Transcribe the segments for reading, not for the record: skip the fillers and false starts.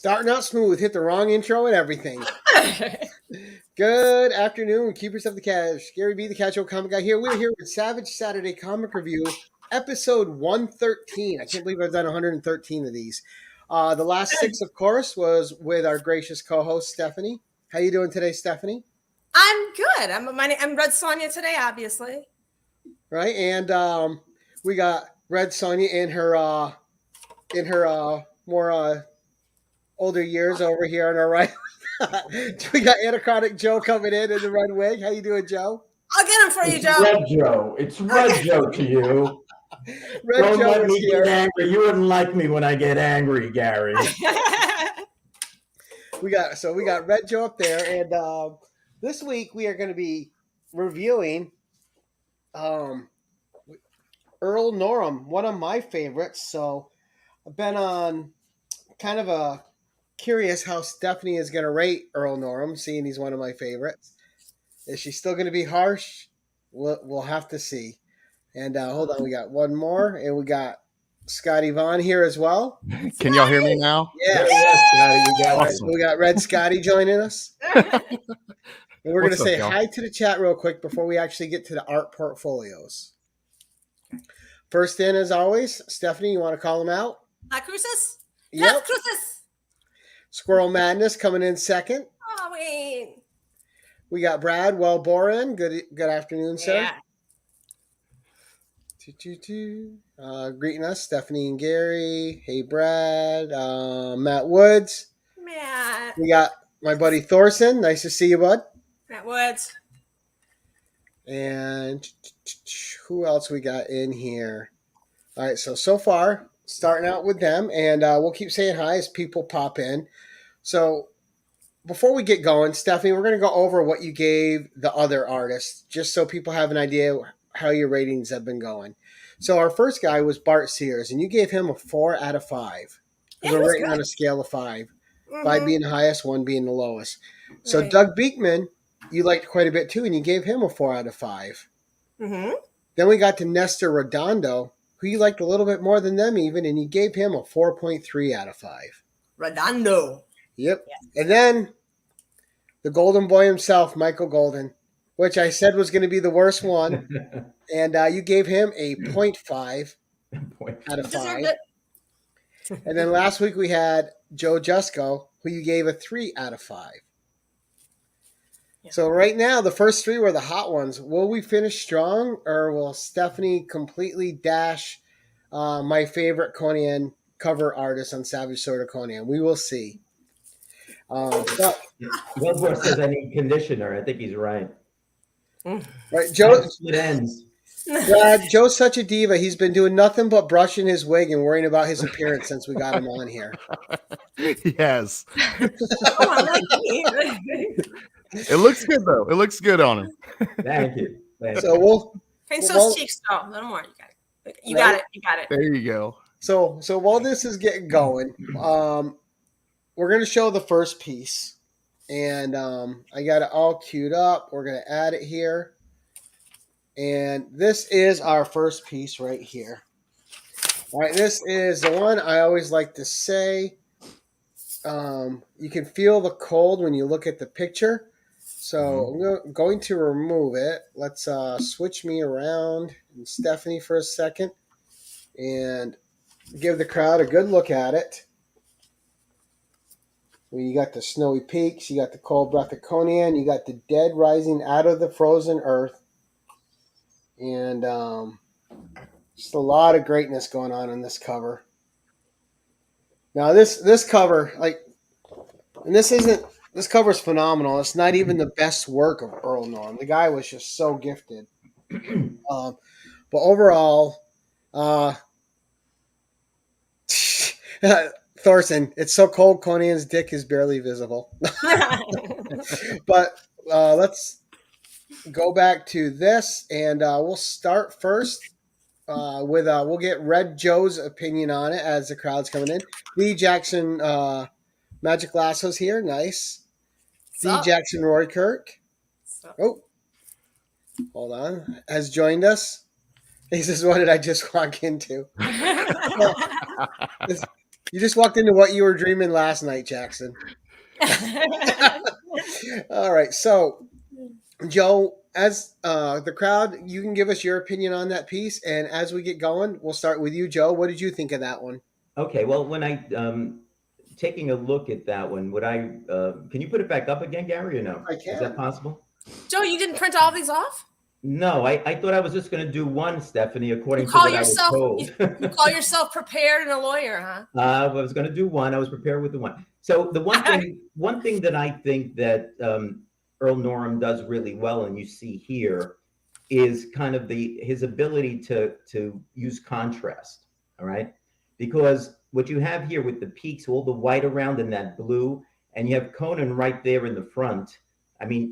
Starting out smooth, hit the wrong intro and everything. Good afternoon, keepers of the cash. Gary B, the Casual Comic Guy here. We're here with Savage Saturday Comic Review, episode 113. I can't believe I've done 113 of these. The last 6, of course, was with our gracious co-host, Stephanie. How you doing today, Stephanie? I'm good. I'm Red Sonja today, obviously. Right, and we got Red Sonja in her more older years over here on our right. We got Anachronic Joe coming in the red wig. How you doing, Joe? I'll get him for you, Joe. Red Joe. It's Red Joe to you. Red Don't Joe let is me here. get angry. You wouldn't like me when I get angry, Gary. We got Red Joe up there, and this week we are going to be reviewing Earl Norem, one of my favorites. So I've been on kind of a curious how Stephanie is going to rate Earl Norem, seeing he's one of my favorites. Is she still going to be harsh? We'll have to see. And hold on, we got one more, and we got Scotty Vaughn here as well. Can y'all hear me now? Yeah. Awesome. We got Red Scotty joining us. And we're going to say y'all? hi to the chat real quick before we actually get to the art portfolios. First in, as always, Stephanie, you want to call them out? La Cruces? Yep. Las Cruces. Squirrel Madness coming in second. Oh, wait. We got Brad Wellboren. Good afternoon, sir. Yeah. Greeting us, Stephanie and Gary. Hey, Brad. Matt Woods. Matt. We got my buddy Thorson. Nice to see you, bud. Matt Woods. And who else we got in here? All right, so far, starting out with them, and we'll keep saying hi as people pop in. So before we get going, Stephanie, we're going to go over what you gave the other artists, just so people have an idea how your ratings have been going. So our first guy was Bart Sears, and you gave him a 4 out of 5. Yeah, We're he was rating good. on a scale of 5. Mhm. 5 being the highest, 1 being the lowest. So Right. Doug Beekman, you liked quite a bit too, and you gave him a 4 out of 5. Mhm. Then we got to Nestor Redondo, who you liked a little bit more than them even, and you gave him a 4.3 out of 5. Redondo. Yep. And then the golden boy himself, Michael Golden, which I said was going to be the worst one, and you gave him a 0.5 out of 5. Deserved it. And then last week we had Joe Jusko, who you gave a 3 out of 5. Yeah. So right now, the first 3 were the hot ones. Will we finish strong, or will Stephanie completely dash my favorite Conan cover artist on Savage Sword of Conan? We will see. But Wellbore says I need conditioner. I think he's right. right, Joe, It ends. Brad, Joe's such a diva. He's been doing nothing but brushing his wig and worrying about his appearance since we got him on here. Yes. Oh, I like me. It looks good though. It looks good on him. Thank you. Thank So you. we'll Paint Well- those cheeks, though. No more. You got it. You got it. You got it. There you go. So while this is getting going, we're going to show the first piece, and I got it all queued up. We're going to add it here, and this is our first piece right here. All right, this is the one I always like to say. You can feel the cold when you look at the picture. So I'm going to remove it. Let's switch me around and Stephanie for a second and give the crowd a good look at it. Well, you got the snowy peaks, you got the cold breath of Conan, you got the dead rising out of the frozen earth, and just a lot of greatness going on in this cover. Now this cover, this cover is phenomenal. It's not even the best work of Earl Norem. The guy was just so gifted. But overall, Thorson, it's so cold Conan's dick is barely visible. But let's go back to this, and we'll start first with we'll get Red Joe's opinion on it as the crowd's coming in. Lee Jackson Magic Lasso's here. Nice. D. Jackson Roy Kirk. Oh, hold on. Has joined us. He says, what did I just walk into? You just walked into what you were dreaming last night, Jackson. All right. So, Joe, as the crowd, you can give us your opinion on that piece. And as we get going, we'll start with you, Joe. What did you think of that one? Okay, well, when I taking a look at that one, would I can you put it back up again, Gary, or no? I can. Is that possible? Joe, you didn't print all these off? No, I thought I was just going to do one, Stephanie, according You to call what yourself I was told. you call yourself prepared and a lawyer, huh? I was going to do one. I was prepared with the one. So the one thing that I think that Earl Norem does really well, and you see here, is kind of his ability to use contrast. All right, because what you have here with the peaks, all the white around in that blue, and you have Conan right there in the front. I mean,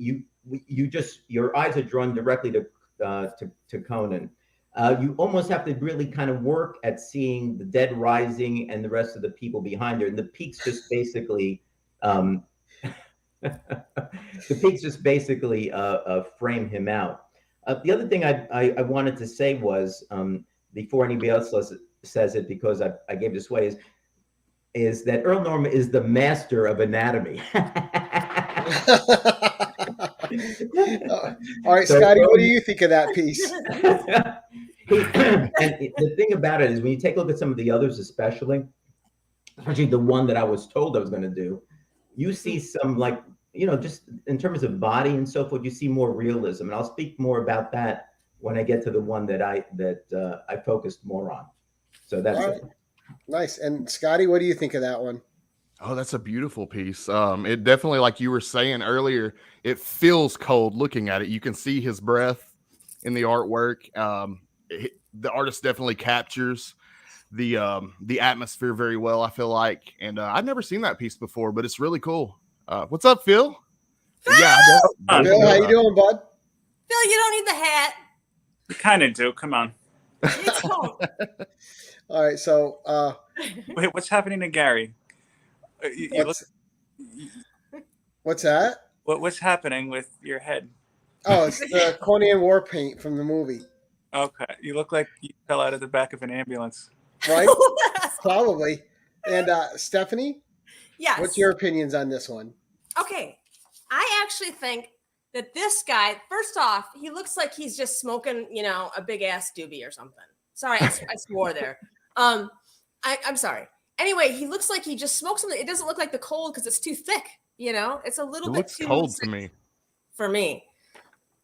you just, your eyes are drawn directly to Conan. You almost have to really kind of work at seeing the dead rising and the rest of the people behind her. And the peaks just basically, frame him out. The other thing I wanted to say was, before anybody else says it, because I gave this away, is that Earl Norem is the master of anatomy. All right, So, Scotty, what do you think of that piece? And the thing about it is, when you take a look at some of the others, especially the one that I was told I was going to do, you see some, like, just in terms of body and so forth, you see more realism. And I'll speak more about that when I get to the one that I focused more on. So that's it. Nice. And Scotty, what do you think of that one? Oh, that's a beautiful piece. It definitely, like you were saying earlier, it feels cold looking at it. You can see his breath in the artwork. The artist definitely captures the atmosphere very well, I feel like. And I've never seen that piece before, but it's really cool. What's up, Phil? Yeah, Phil, how you doing, bud? Phil, you don't need the hat. We kind of do. Come on. It's cold. All right, so Wait, what's happening to Gary? what's that? What's happening with your head? Oh, it's the Conan War paint from the movie, Okay, you look like you fell out of the back of an ambulance. right? Probably. And Stephanie, Yes. what's your opinions on this one? Okay. I actually think that this guy, first off, he looks like he's just smoking, a big ass doobie or something. Sorry, I swore there. I'm sorry. Anyway, he looks like he just smoked something. It doesn't look like the cold because it's too thick. It's a little It bit looks too cold thick to me. for me.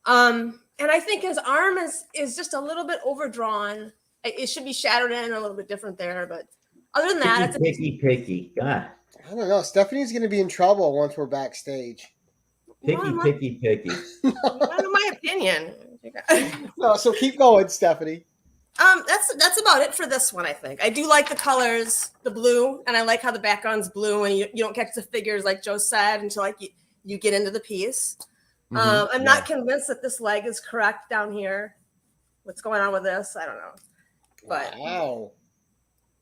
And I think his arm is just a little bit overdrawn. It should be shadowed in a little bit different there, but other than that, it's Picky. God. I don't know. Stephanie's going to be in trouble once we're backstage. Picky. I don't know my opinion. No, so keep going, Stephanie. That's about it for this one. I think I do like the colors, the blue, and I like how the background's blue, and you don't catch the figures like Joe said until like you get into the piece. I'm not convinced that this leg is correct down here. What's going on with this? I don't know. But Wow.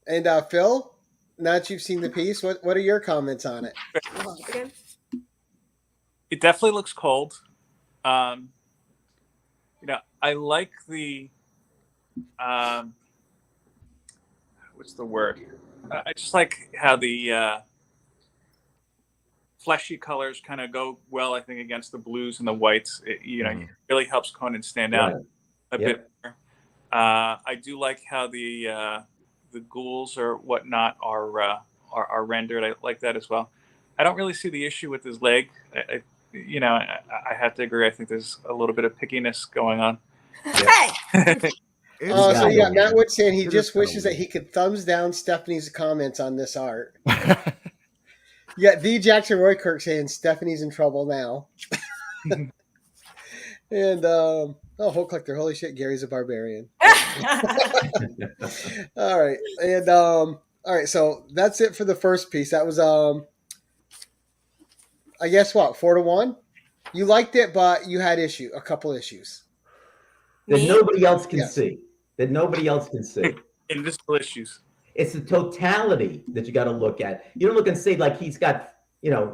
And Phil, now that you've seen the piece, what are your comments on it? again. It definitely looks cold. I like the what's the word? I just like how the fleshy colors kind of go well, I think, against the blues and the whites. It really helps Conan stand out a bit more. I do like how the ghouls or whatnot are rendered. I like that as well. I don't really see the issue with his leg. I have to agree. I think there's a little bit of pickiness going on. Hey, Oh, so you got Matt Wood saying he It just is kinda wishes that he could thumbs down Stephanie's comments on this art. You got the Jackson Roy Kirk saying Stephanie's in trouble now. And Whole Collector, holy shit, Gary's a barbarian. All right. And all right, so that's it for the first piece. That was I guess what, 4-1? You liked it, but you had a couple issues. That Me? nobody else can Yes. see. That nobody else can see. Invisible issues. It's the totality that you got to look at. You don't look and say like he's got,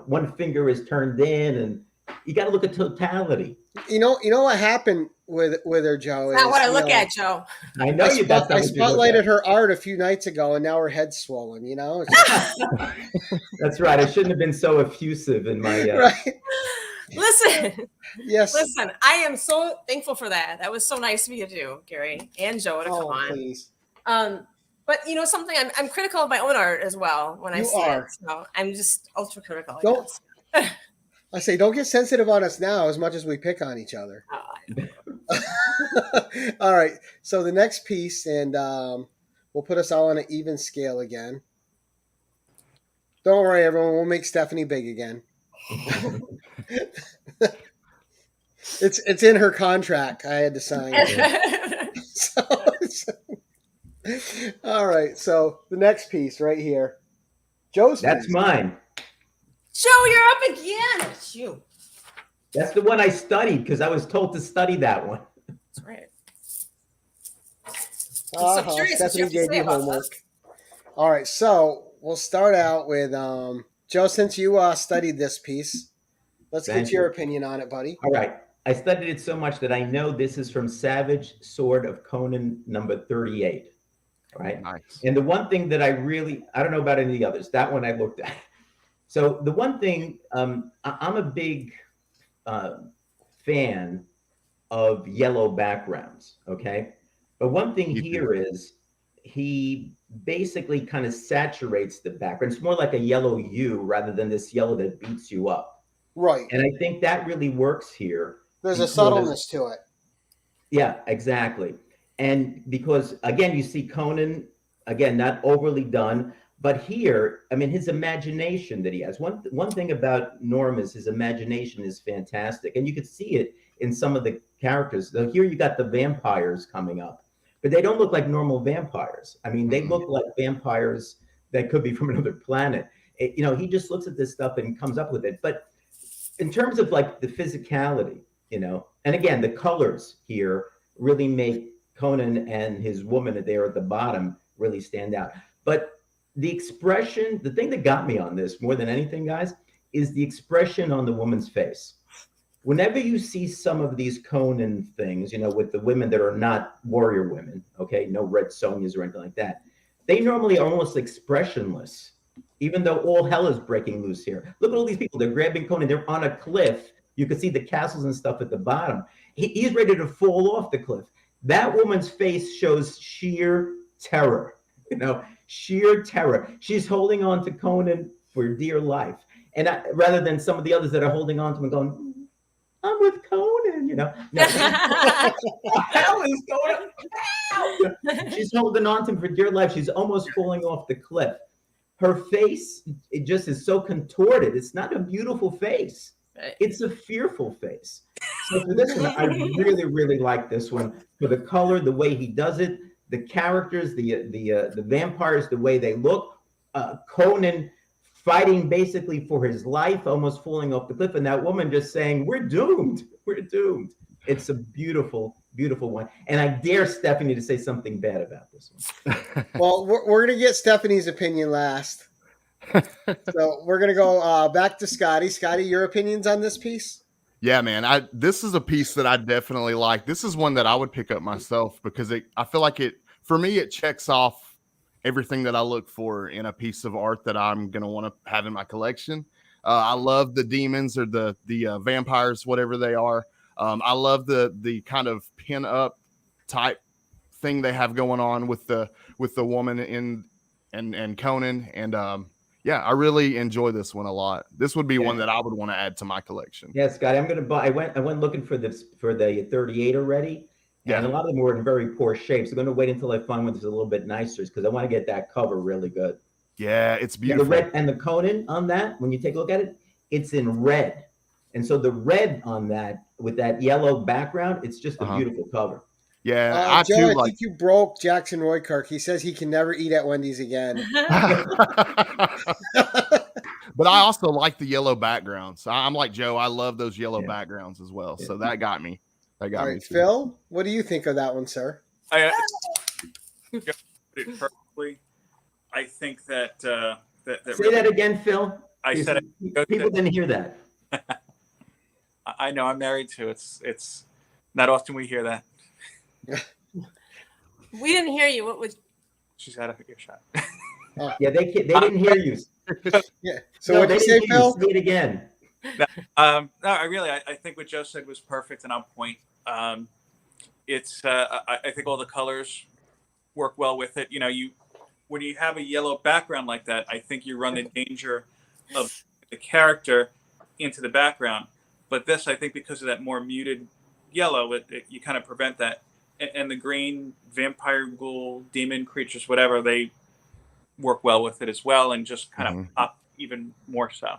one finger is turned in, and you got to look at totality. You know what happened with her, Joe? Not what I you look know, at, Joe. I know you. That's I not what you look at. spotlighted her art a few nights ago, and now her head's swollen. You know, That's right. I shouldn't have been so effusive in my. right? Listen, Yes. listen. I am so thankful for that. That was so nice of you to do, Gary and Joe, to come Oh, on. please. But you know something, I'm critical of my own art as well when I You see are. it. So I'm just ultra critical. I Don't- guess. I say, don't get sensitive on us now as much as we pick on each other. All right. So the next piece, and we'll put us all on an even scale again. Don't worry, everyone. We'll make Stephanie big again. It's in her contract. I had to sign. All right. So the next piece right here, Joe's. That's piece. mine. Joe, you're up again. It's you. That's the one I studied because I was told to study that one. That's right. Uh-huh. so curious what you Stephanie have to gave say you about homework. this. All right, so we'll start out with Joe. Since you studied this piece, let's Thank get your you. opinion on it, buddy. All right. I studied it so much that I know this is from Savage Sword of Conan number 38. All right. Nice. And the one thing that I don't know about any of the others, that one I looked at. So the one thing, I'm a big fan of yellow backgrounds, okay? But one thing You here is he basically kind of saturates the background. It's more like a yellow hue rather than this yellow that beats you up. Right. And I think that really works here. There's a because- subtleness to it. Yeah, exactly. And because, again, you see Conan, again, not overly done. But here, I mean, his imagination that he has. One thing about Norm is his imagination is fantastic. And you could see it in some of the characters. So here you got the vampires coming up, but they don't look like normal vampires. I mean, they look like vampires that could be from another planet. He just looks at this stuff and comes up with it. But in terms of like the physicality, and again, the colors here really make Conan and his woman there at the bottom really stand out. But the expression, the thing that got me on this more than anything, guys, is the expression on the woman's face. Whenever you see some of these Conan things, with the women that are not warrior women, okay, no Red Sonjas or anything like that, they normally are almost expressionless, even though all hell is breaking loose here. Look at all these people. They're grabbing Conan. They're on a cliff. You can see the castles and stuff at the bottom. He's ready to fall off the cliff. That woman's face shows sheer terror, sheer terror. She's holding on to Conan for dear life. And rather than some of the others that are holding on to him and going, I'm with Conan, No, what the hell is going on? She's holding on to him for dear life. She's almost falling off the cliff. Her face, it just is so contorted. It's not a beautiful face. It's a fearful face. So for this one, I really, really like this one. For the color, the way he does it, the characters, the vampires, the way they look, Conan fighting basically for his life, almost falling off the cliff, and that woman just saying, "We're doomed. We're doomed." It's a beautiful, beautiful one. And I dare Stephanie to say something bad about this one. Well, we're going to get Stephanie's opinion last. So we're going to go back to Scotty. Scotty, your opinions on this piece? Yeah, man. This is a piece that I definitely like. This is one that I would pick up myself because I feel like for me, it checks off everything that I look for in a piece of art that I'm going to want to have in my collection. I love the demons or the vampires, whatever they are. I love the kind of pin up type thing they have going on with the woman and Conan. And yeah, I really enjoy this one a lot. This would be one that I would want to add to my collection. Yeah, Scott, I'm going to buy. I went looking for the 38 already, and a lot of them were in very poor shape. So I'm going to wait until I find one that's a little bit nicer because I want to get that cover really good. Yeah, it's beautiful. And the red and the Conan on that, when you take a look at it, it's in red, and so the red on that with that yellow background, it's just a beautiful cover. Yeah, Joe, I think you broke Jackson Roykirk. He says he can never eat at Wendy's again. But I also like the yellow backgrounds. I'm like Joe. I love those yellow backgrounds as well. So that got me. That got me. Phil, what do you think of that one, sir? I put it perfectly. I think that Say that again, Phil. I said it. People didn't hear that. I know I'm married too. It's not often we hear that. We didn't hear you. What was? She's out of earshot. Yeah, they didn't hear you. Yeah. So No, what they did you didn't say, hear you. Phil? Say it again. No, I think what Joe said was perfect and on point. It's I think all the colors work well with it. You know, when you have a yellow background like that, I think you run the danger of the character into the background. But this, I think, because of that more muted yellow, you kind of prevent that. And the green, vampire, ghoul, demon creatures, whatever, they work well with it as well, and just kind of pop even more so.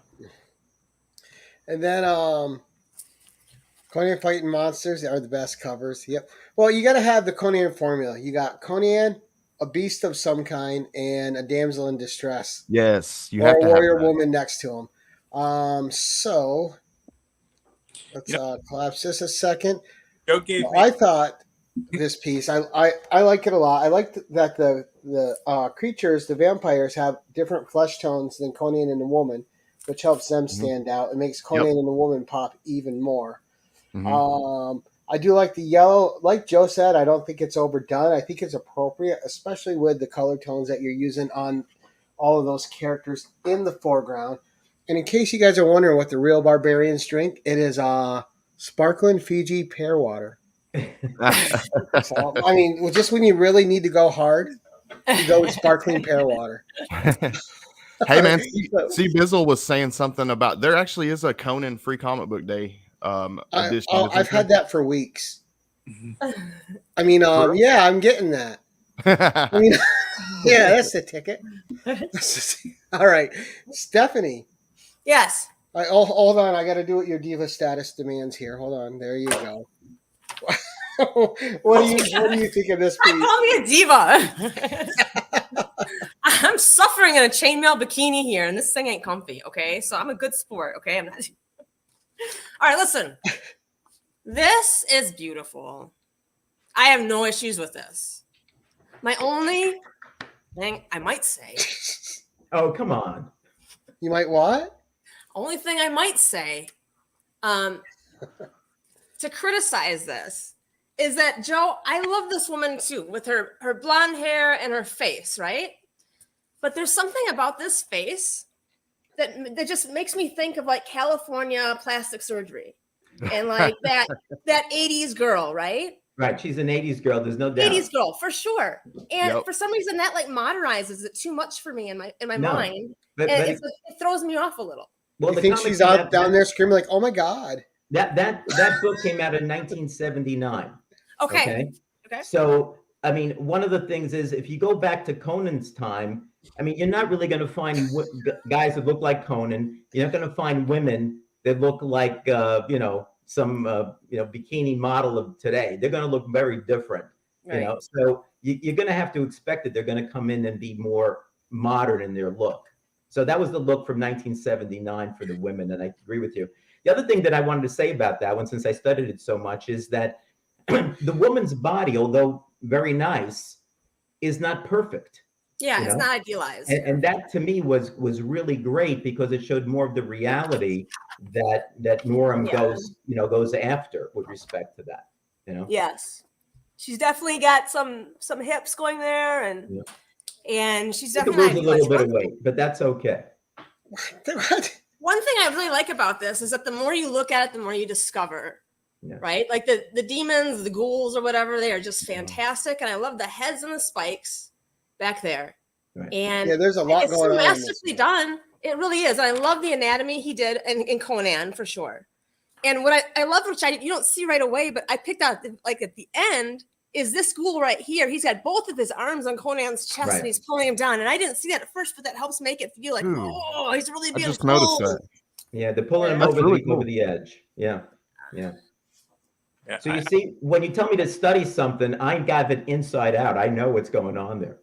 And then Conan Fighting Monsters are the best covers. Yep. Well, you got to have the Conan formula. You got Conan, a beast of some kind, and a damsel in distress. Yes, you or have a to have warrior that. woman next to him. So let's collapse this a second. Joe gave me. I thought this piece, I like it a lot. I like that the creatures, the vampires, have different flesh tones than Conan and the woman, which helps them stand out. It makes Conan and the woman pop even more. I do like the yellow. Like Joe said, I don't think it's overdone. I think it's appropriate, especially with the color tones that you're using on all of those characters in the foreground. And in case you guys are wondering what the real barbarians drink, it is sparkling Fiji pear water. So, I mean, just when you really need to go hard, you go with sparkling pear water. Hey man, C Bizzle was saying something about there actually is a Conan free comic book day edition. I've had that for weeks. I mean, yeah, I'm getting that. I mean, yeah, that's the ticket. All right, Stephanie. Yes. Hold on, I got to do what your diva status demands here. Hold on, there you go. What do you think of this piece? Call me a diva. I'm suffering in a chainmail bikini here, and this thing ain't comfy. Okay, so I'm a good sport. Okay, I'm not. All right, listen. This is beautiful. I have no issues with this. My only thing I might say. Oh, come on. You might what? Only thing I might say, to criticize this, is that Joe, I love this woman too, with her blonde hair and her face, right? But there's something about this face that just makes me think of like California plastic surgery and like that 80s girl, right? Right, she's an 80s girl, there's no doubt. 80s girl, for sure. And for some reason that like modernizes it too much for me in my mind. But And it throws me off a little. well, You think she's out down there screaming like, "Oh my God"? That book came out in 1979. Okay. So, I mean, one of the things is if you go back to Conan's time, I mean, you're not really going to find guys that look like Conan. You're not going to find women that look like, some, bikini model of today. They're going to look very different, you know. So you're going to have to expect that they're going to come in and be more modern in their look. So that was the look from 1979 for the women, and I agree with you. The other thing that I wanted to say about that one, since I studied it so much, is that the woman's body, although very nice, is not perfect. Yeah, it's not idealized. And that to me was really great because it showed more of the reality that Norm goes after with respect to that. You know. Yes, she's definitely got some hips going there, and she's definitely lose a little bit of weight, but that's okay. One thing I really like about this is that the more you look at it, the more you discover. Yeah. Right? Like the demons, the ghouls or whatever, they are just fantastic. And I love the heads and the spikes back there. Right. And there's a lot going on. It's masterfully done. It really is. And I love the anatomy he did in Conan for sure. And what I love, which you don't see right away, but I picked out like at the end, is this ghoul right here. He's got both of his arms on Conan's chest and he's pulling him down. And I didn't see that at first, but that helps make it feel like, oh, he's really being pulled. I just noticed that. Yeah, they're pulling him over the edge. Yeah. So you see, when you tell me to study something, I got it inside out. I know what's going on there.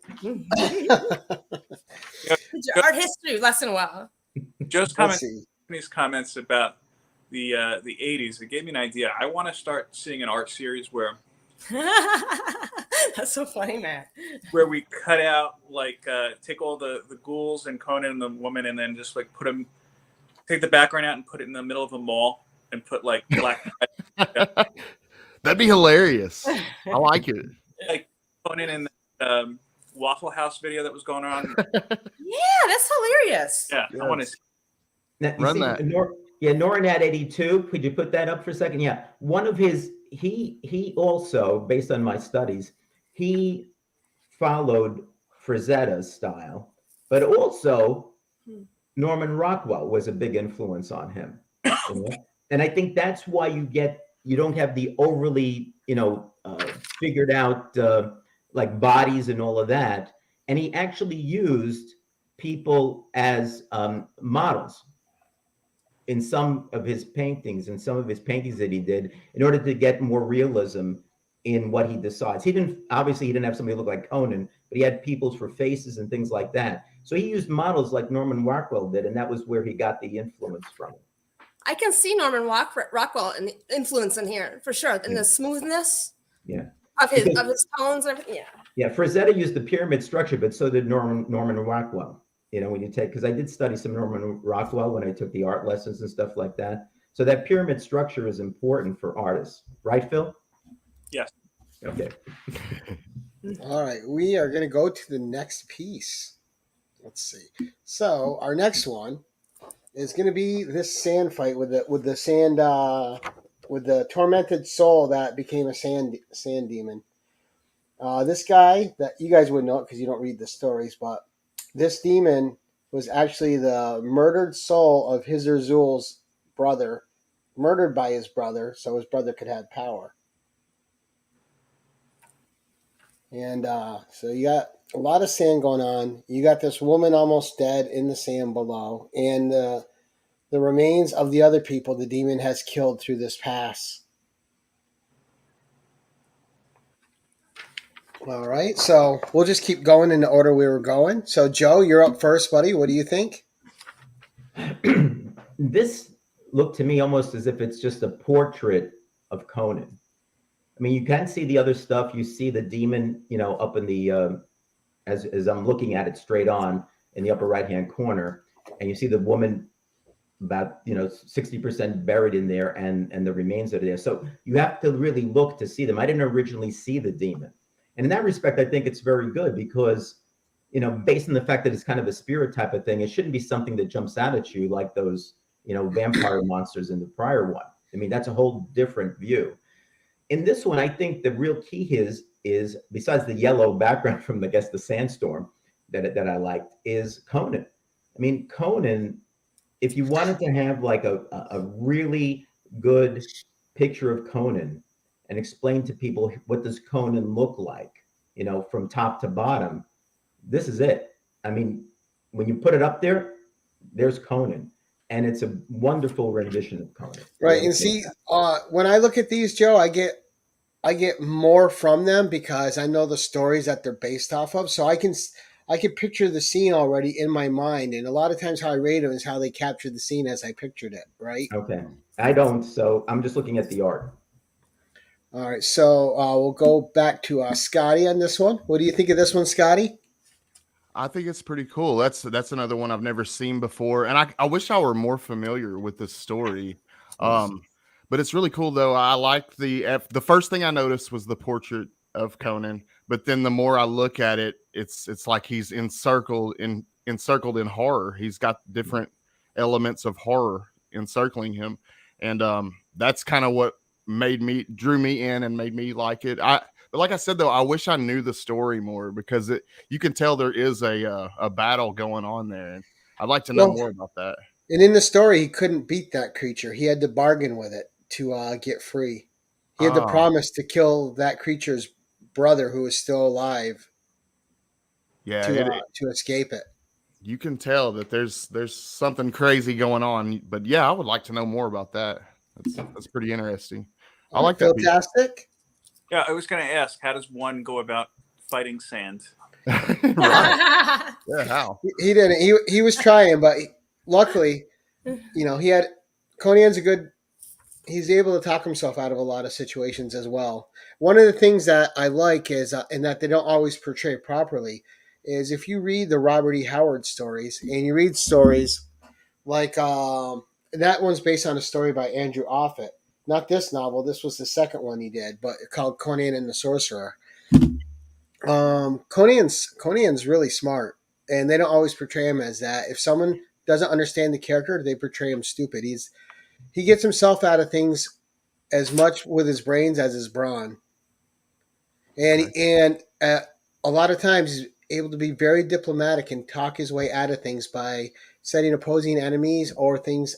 Art history lesson, well. Joe's comments about the 80s, it gave me an idea. I want to start seeing an art series where that's so funny, man. Where we cut out take all the ghouls and Conan and the woman, and then just like take the background out and put it in the middle of a mall and put like black That'd be hilarious. I like it. like Conan in the Waffle House video that was going on. Yeah, that's hilarious. Yeah, I want to. Now, you Run see, that. Norin at 82. Could you put that up for a second? Yeah. One of his, he also, based on my studies, he followed Frazetta's style, but also Norman Rockwell was a big influence on him. You know? And I think that's why you don't have the overly, figured out like bodies and all of that. And he actually used people as models in some of his paintings that he did in order to get more realism in what he decides. He didn't have somebody look like Conan, but he had peoples for faces and things like that. So he used models like Norman Rockwell did, and that was where he got the influence from. I can see Norman Rockwell and the influence in here for sure, and the smoothness of his tones and everything. Yeah, Frazetta used the pyramid structure, but so did Norman Rockwell. When you take, because I did study some Norman Rockwell when I took the art lessons and stuff like that. So that pyramid structure is important for artists, right, Phil? Yes. Okay. All right, we are going to go to the next piece. Let's see. So our next one is going to be this sand fight with the sand with the tormented soul that became a sand demon. This guy that you guys would know because you don't read the stories, but this demon was actually the murdered soul of Hizarzul's brother, murdered by his brother, so his brother could have power. And so you got a lot of sand going on. You got this woman almost dead in the sand below, and the remains of the other people the demon has killed through this pass. All right, so we'll just keep going in the order we were going. So, Joe, you're up first, buddy. What do you think? This looked to me almost as if it's just a portrait of Conan. I mean, you can see the other stuff. You see the demon, up in the, as I'm looking at it straight on in the upper right-hand corner, and you see the woman about, 60% buried in there and the remains are there. So you have to really look to see them. I didn't originally see the demon. And in that respect, I think it's very good because, based on the fact that it's kind of a spirit type of thing, it shouldn't be something that jumps out at you like those, vampire monsters in the prior one. I mean, that's a whole different view. In this one, I think the real key is besides the yellow background from, I guess, the sandstorm that I liked, is Conan. I mean, Conan, if you wanted to have like a really good picture of Conan, and explain to people what does Conan look like, from top to bottom, this is it. I mean, when you put it up there, there's Conan. And it's a wonderful rendition of Conan. Right. And see, when I look at these, Joe, I get more from them because I know the stories that they're based off of. So I can picture the scene already in my mind. And a lot of times how I rate them is how they captured the scene as I pictured it. Right. Okay. I don't. So I'm just looking at the art. All right, so we'll go back to Scotty on this one. What do you think of this one, Scotty? I think it's pretty cool. That's another one I've never seen before, and I wish I were more familiar with this story. But it's really cool though. I like the first thing I noticed was the portrait of Conan, but then the more I look at it, it's like he's encircled in horror. He's got different elements of horror encircling him, and that's kind of what drew me in and made me like it. But like I said though, I wish I knew the story more because you can tell there is a battle going on there, and I'd like to know more about that. And in the story, he couldn't beat that creature. He had to bargain with it to get free. He had to promise to kill that creature's brother who was still alive. Yeah, to escape it. You can tell that there's something crazy going on. But yeah, I would like to know more about that. That's pretty interesting. I like that. Fantastic. Yeah, I was going to ask, how does one go about fighting sand? Right. Yeah, how? He didn't. He was trying, but luckily, he had Conan's he's able to talk himself out of a lot of situations as well. One of the things that I like is, and that they don't always portray properly, is if you read the Robert E. Howard stories and you read stories like that one's based on a story by Andrew Offutt. Not this novel. This was the second one he did, but called Conan and the Sorcerer. Conan's really smart, and they don't always portray him as that. If someone doesn't understand the character, they portray him stupid. He gets himself out of things as much with his brains as his brawn, and a lot of times he's able to be very diplomatic and talk his way out of things by setting opposing enemies or things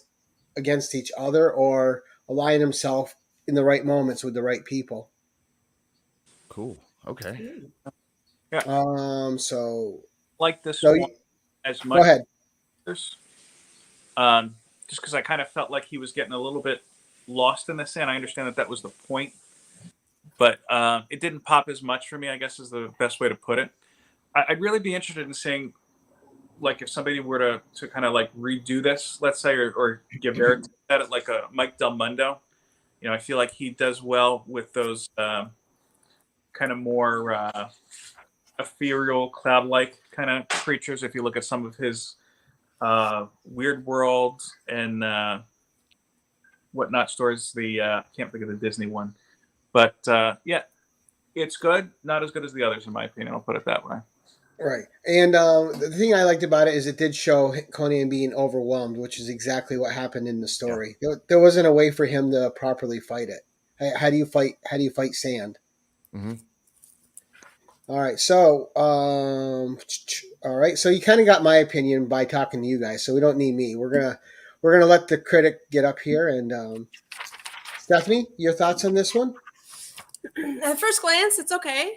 against each other, or aligning himself in the right moments with the right people. Cool. Okay. So Like this so one as much go ahead. as just because I kind of felt like he was getting a little bit lost in the sand. I understand that that was the point, but it didn't pop as much for me, I guess is the best way to put it. I'd really be interested in seeing, like, if somebody were to kind of like redo this, let's say, or give Eric at it, like a Mike Del Mundo. You know, I feel like he does well with those kind of more ethereal, cloud-like kind of creatures. If you look at some of his Weird World and whatnot stories, I can't think of the Disney one, but yeah, it's good. Not as good as the others, in my opinion. I'll put it that way. Right. And the thing I liked about it is it did show Conan being overwhelmed, which is exactly what happened in the story. There wasn't a way for him to properly fight it. How do you fight sand? Mm-hmm. All right. So, So you kind of got my opinion by talking to you guys. So we don't need me. We're gonna let the critic get up here. And Stephanie, your thoughts on this one? At first glance, it's okay.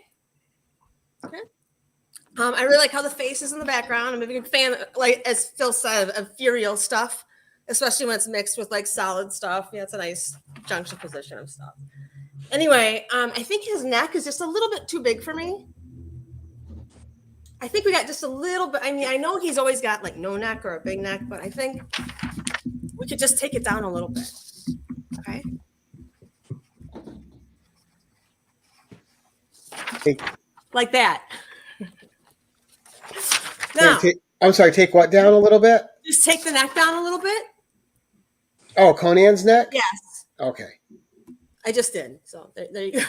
Okay. I really like how the face is in the background. I'm a big fan, like as Phil said, of ethereal stuff, especially when it's mixed with like solid stuff. Yeah, it's a nice juxtaposition of stuff. Anyway, I think his neck is just a little bit too big for me. I think we got just a little bit. I mean, I know he's always got like no neck or a big neck, but I think we could just take it down a little bit. Okay. Like that. Now, I'm sorry, take what down a little bit? just take the neck down a little bit. Oh, Conan's neck? Yes. Okay. I just did. So there you go.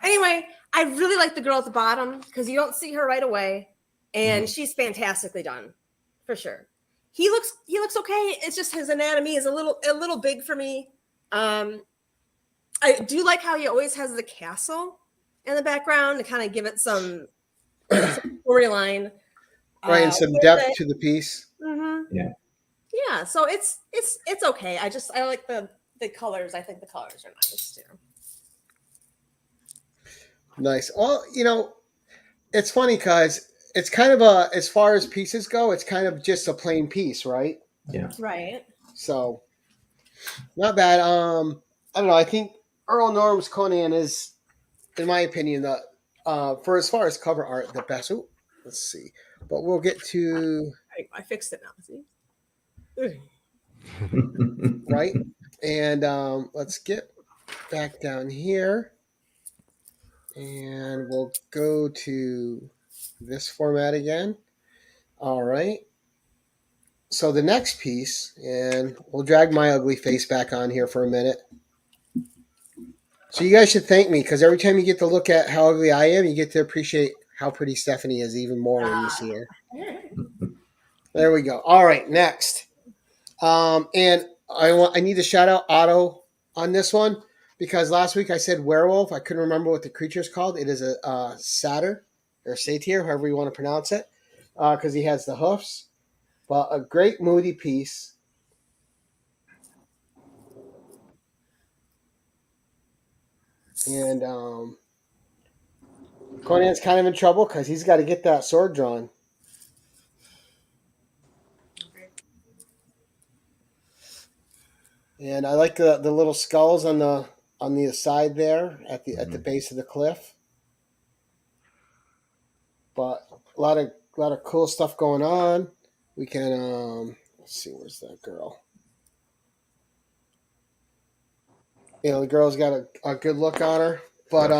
Anyway, I really like the girl at the bottom because you don't see her right away. And she's fantastically done, for sure. He looks okay. It's just his anatomy is a little big for me. I do like how he always has the castle in the background to kind of give it some storyline. Right, and some depth to the piece. Mm-hmm. Yeah. So it's okay. I like the colors. I think the colors are nice too. Nice. Well, it's funny because it's kind of as far as pieces go, it's kind of just a plain piece, right? Yeah. Right. So not bad. I don't know. I think Earl Norm's Conan is, in my opinion, the for as far as cover art, the best. Ooh, let's see. But we'll get to I fixed it now. See. right, and let's get back down here, and we'll go to this format again. All right. So the next piece, and we'll drag my ugly face back on here for a minute. So you guys should thank me because every time you get to look at how ugly I am, you get to appreciate how pretty Stephanie is even more when you see her. There we go. All right, next. And I need to shout out Otto on this one because last week I said werewolf. I couldn't remember what the creature is called. It is a satyr or satyr, however you want to pronounce it, because he has the hoofs. But a great moody piece. And Conan's kind of in trouble because he's got to get that sword drawn. And I like the little skulls on the side there at the base of the cliff. But a lot of cool stuff going on. We can let's see, where's that girl? The girl's got a good look on her. But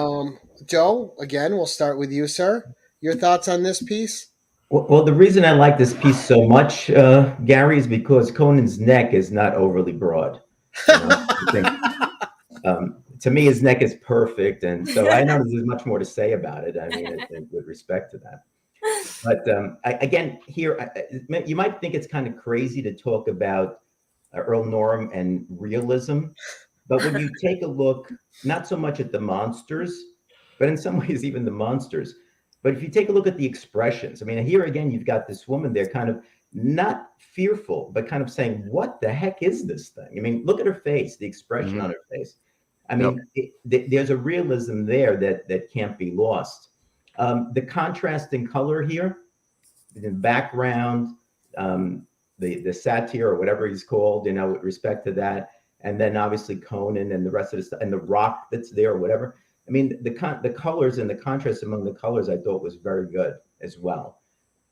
Joe, again, we'll start with you, sir. Your thoughts on this piece? Well, the reason I like this piece so much, Gary, is because Conan's neck is not overly broad. I think, to me, his neck is perfect, and so I know there's much more to say about it. I mean, I think with respect to that. But again, here you might think it's kind of crazy to talk about Earl Norem and realism, but when you take a look, not so much at the monsters, but in some ways even the monsters. But if you take a look at the expressions, I mean, here again, you've got this woman there, kind of not fearful, but kind of saying, "What the heck is this thing?" I mean, look at her face, the expression on her face. I mean, there's a realism there that can't be lost. The contrast in color here, the background, the satyr or whatever he's called, with respect to that, and then obviously Conan and the rest of the stuff, and the rock that's there or whatever. I mean, the colors and the contrast among the colors I thought was very good as well.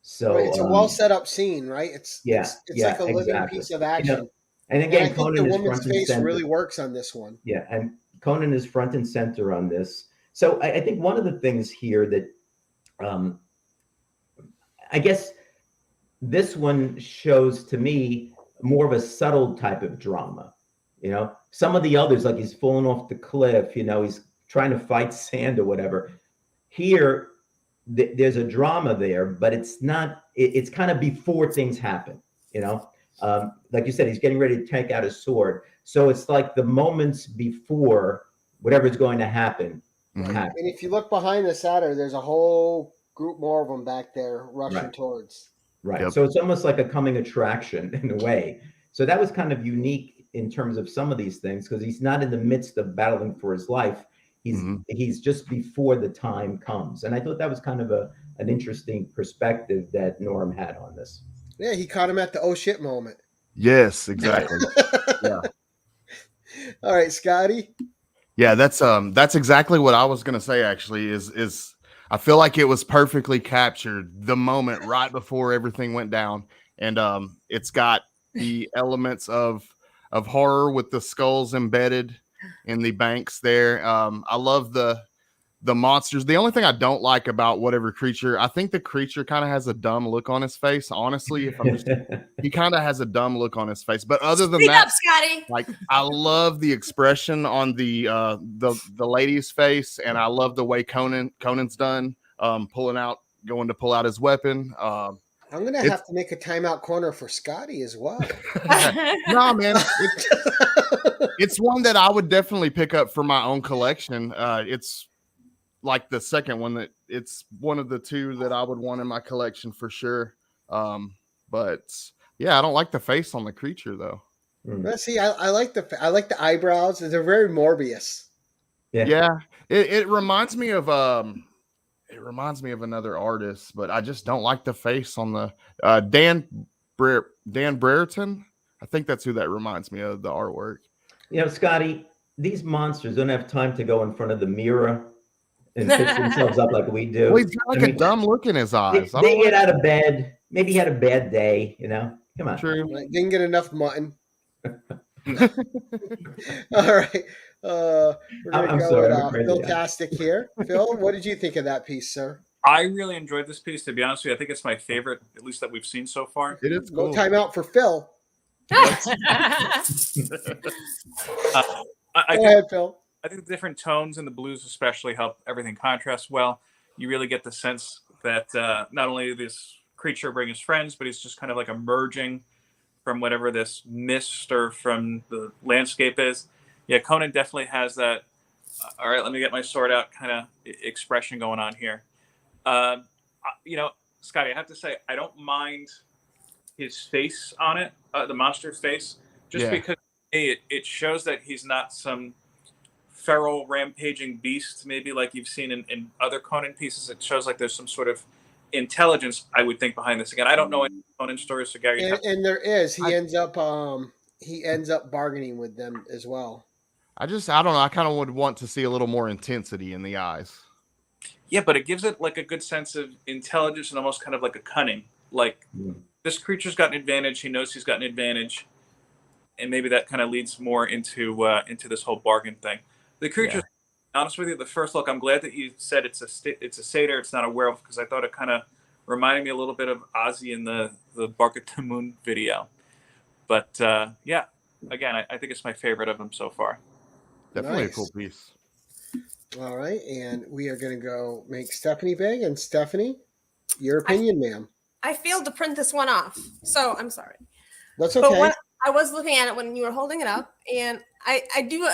So it's a well set up scene, right? It's like a living exactly. piece of action. And again, I think Conan the is woman's front and face center. really works on this one. Yeah, and Conan is front and center on this. So I think one of the things here that I guess this one shows to me more of a subtle type of drama. Some of the others, like he's falling off the cliff, he's trying to fight sand or whatever. Here, there's a drama there, but it's not, it's kind of before things happen, like you said, he's getting ready to take out his sword. So it's like the moments before whatever's going to happen. And if you look behind the satyr, there's a whole group more of them back there rushing towards. Right. Yep. So it's almost like a coming attraction in a way. So that was kind of unique in terms of some of these things, because he's not in the midst of battling for his life. He's just before the time comes. And I thought that was kind of an interesting perspective that Norem had on this. Yeah, he caught him at the oh shit moment. Yes, exactly. Yeah. All right, Scotty. Yeah, that's exactly what I was gonna say. Actually, is I feel like it was perfectly captured the moment right before everything went down, and it's got the elements of horror with the skulls embedded in the banks there. I love the monsters. The only thing I don't like about whatever creature, I think the creature kind of has a dumb look on his face. Honestly, if I'm just, he kind of has a dumb look on his face. But other than that, Scotty. Like I love the expression on the lady's face, and I love the way Conan's done, going to pull out his weapon. I'm gonna have to make a timeout corner for Scotty as well. No, man, it's one that I would definitely pick up for my own collection. It's like the second one, that it's one of the two that I would want in my collection for sure. But yeah, I don't like the face on the creature though. See, I like the eyebrows. They're very Morbius. Yeah. It reminds me of another artist, but I just don't like the face on the Dan Brereton. I think that's who that reminds me of, the artwork. Scotty, these monsters don't have time to go in front of the mirror and fix themselves up like we do. Well, he's got like a dumb look in his eyes. They get out of bed. Maybe he had a bad day, Come on. True. Didn't get enough mutton. All right. We're going to go with Phil-tastic here. Phil, what did you think of that piece, sir? I really enjoyed this piece, to be honest with you. I think it's my favorite, at least that we've seen so far. It is cool. No timeout for Phil. Go ahead, Phil. I think the different tones in the blues especially help everything contrast well. You really get the sense that not only this creature bring his friends, but he's just kind of like emerging from whatever this mist or from the landscape is. Yeah, Conan definitely has that, all right, let me get my sword out kind of expression going on here. Scotty, I have to say, I don't mind his face on it, the monster's face, just because it shows that he's not some feral rampaging beast, maybe like you've seen in other Conan pieces. It shows like there's some sort of intelligence, I would think, behind this. Again, I don't know any Conan stories, so Gary. And there is. He ends up bargaining with them as well. I don't know. I kind of would want to see a little more intensity in the eyes. Yeah, but it gives it like a good sense of intelligence and almost kind of like a cunning. Like this creature's got an advantage. He knows he's got an advantage, and maybe that kind of leads more into this whole bargain thing. The creature, honest with you, the first look, I'm glad that you said it's a satyr. It's not a werewolf, because I thought it kind of reminding me a little bit of Ozzy in the Bark at the Moon video. But yeah, again, I think it's my favorite of them so far. Definitely Nice. a cool piece. All right, and we are going to go make Stephanie big. And Stephanie, your opinion, ma'am. I failed to print this one off, so I'm sorry. That's But okay. when I was looking at it when you were holding it up, and I do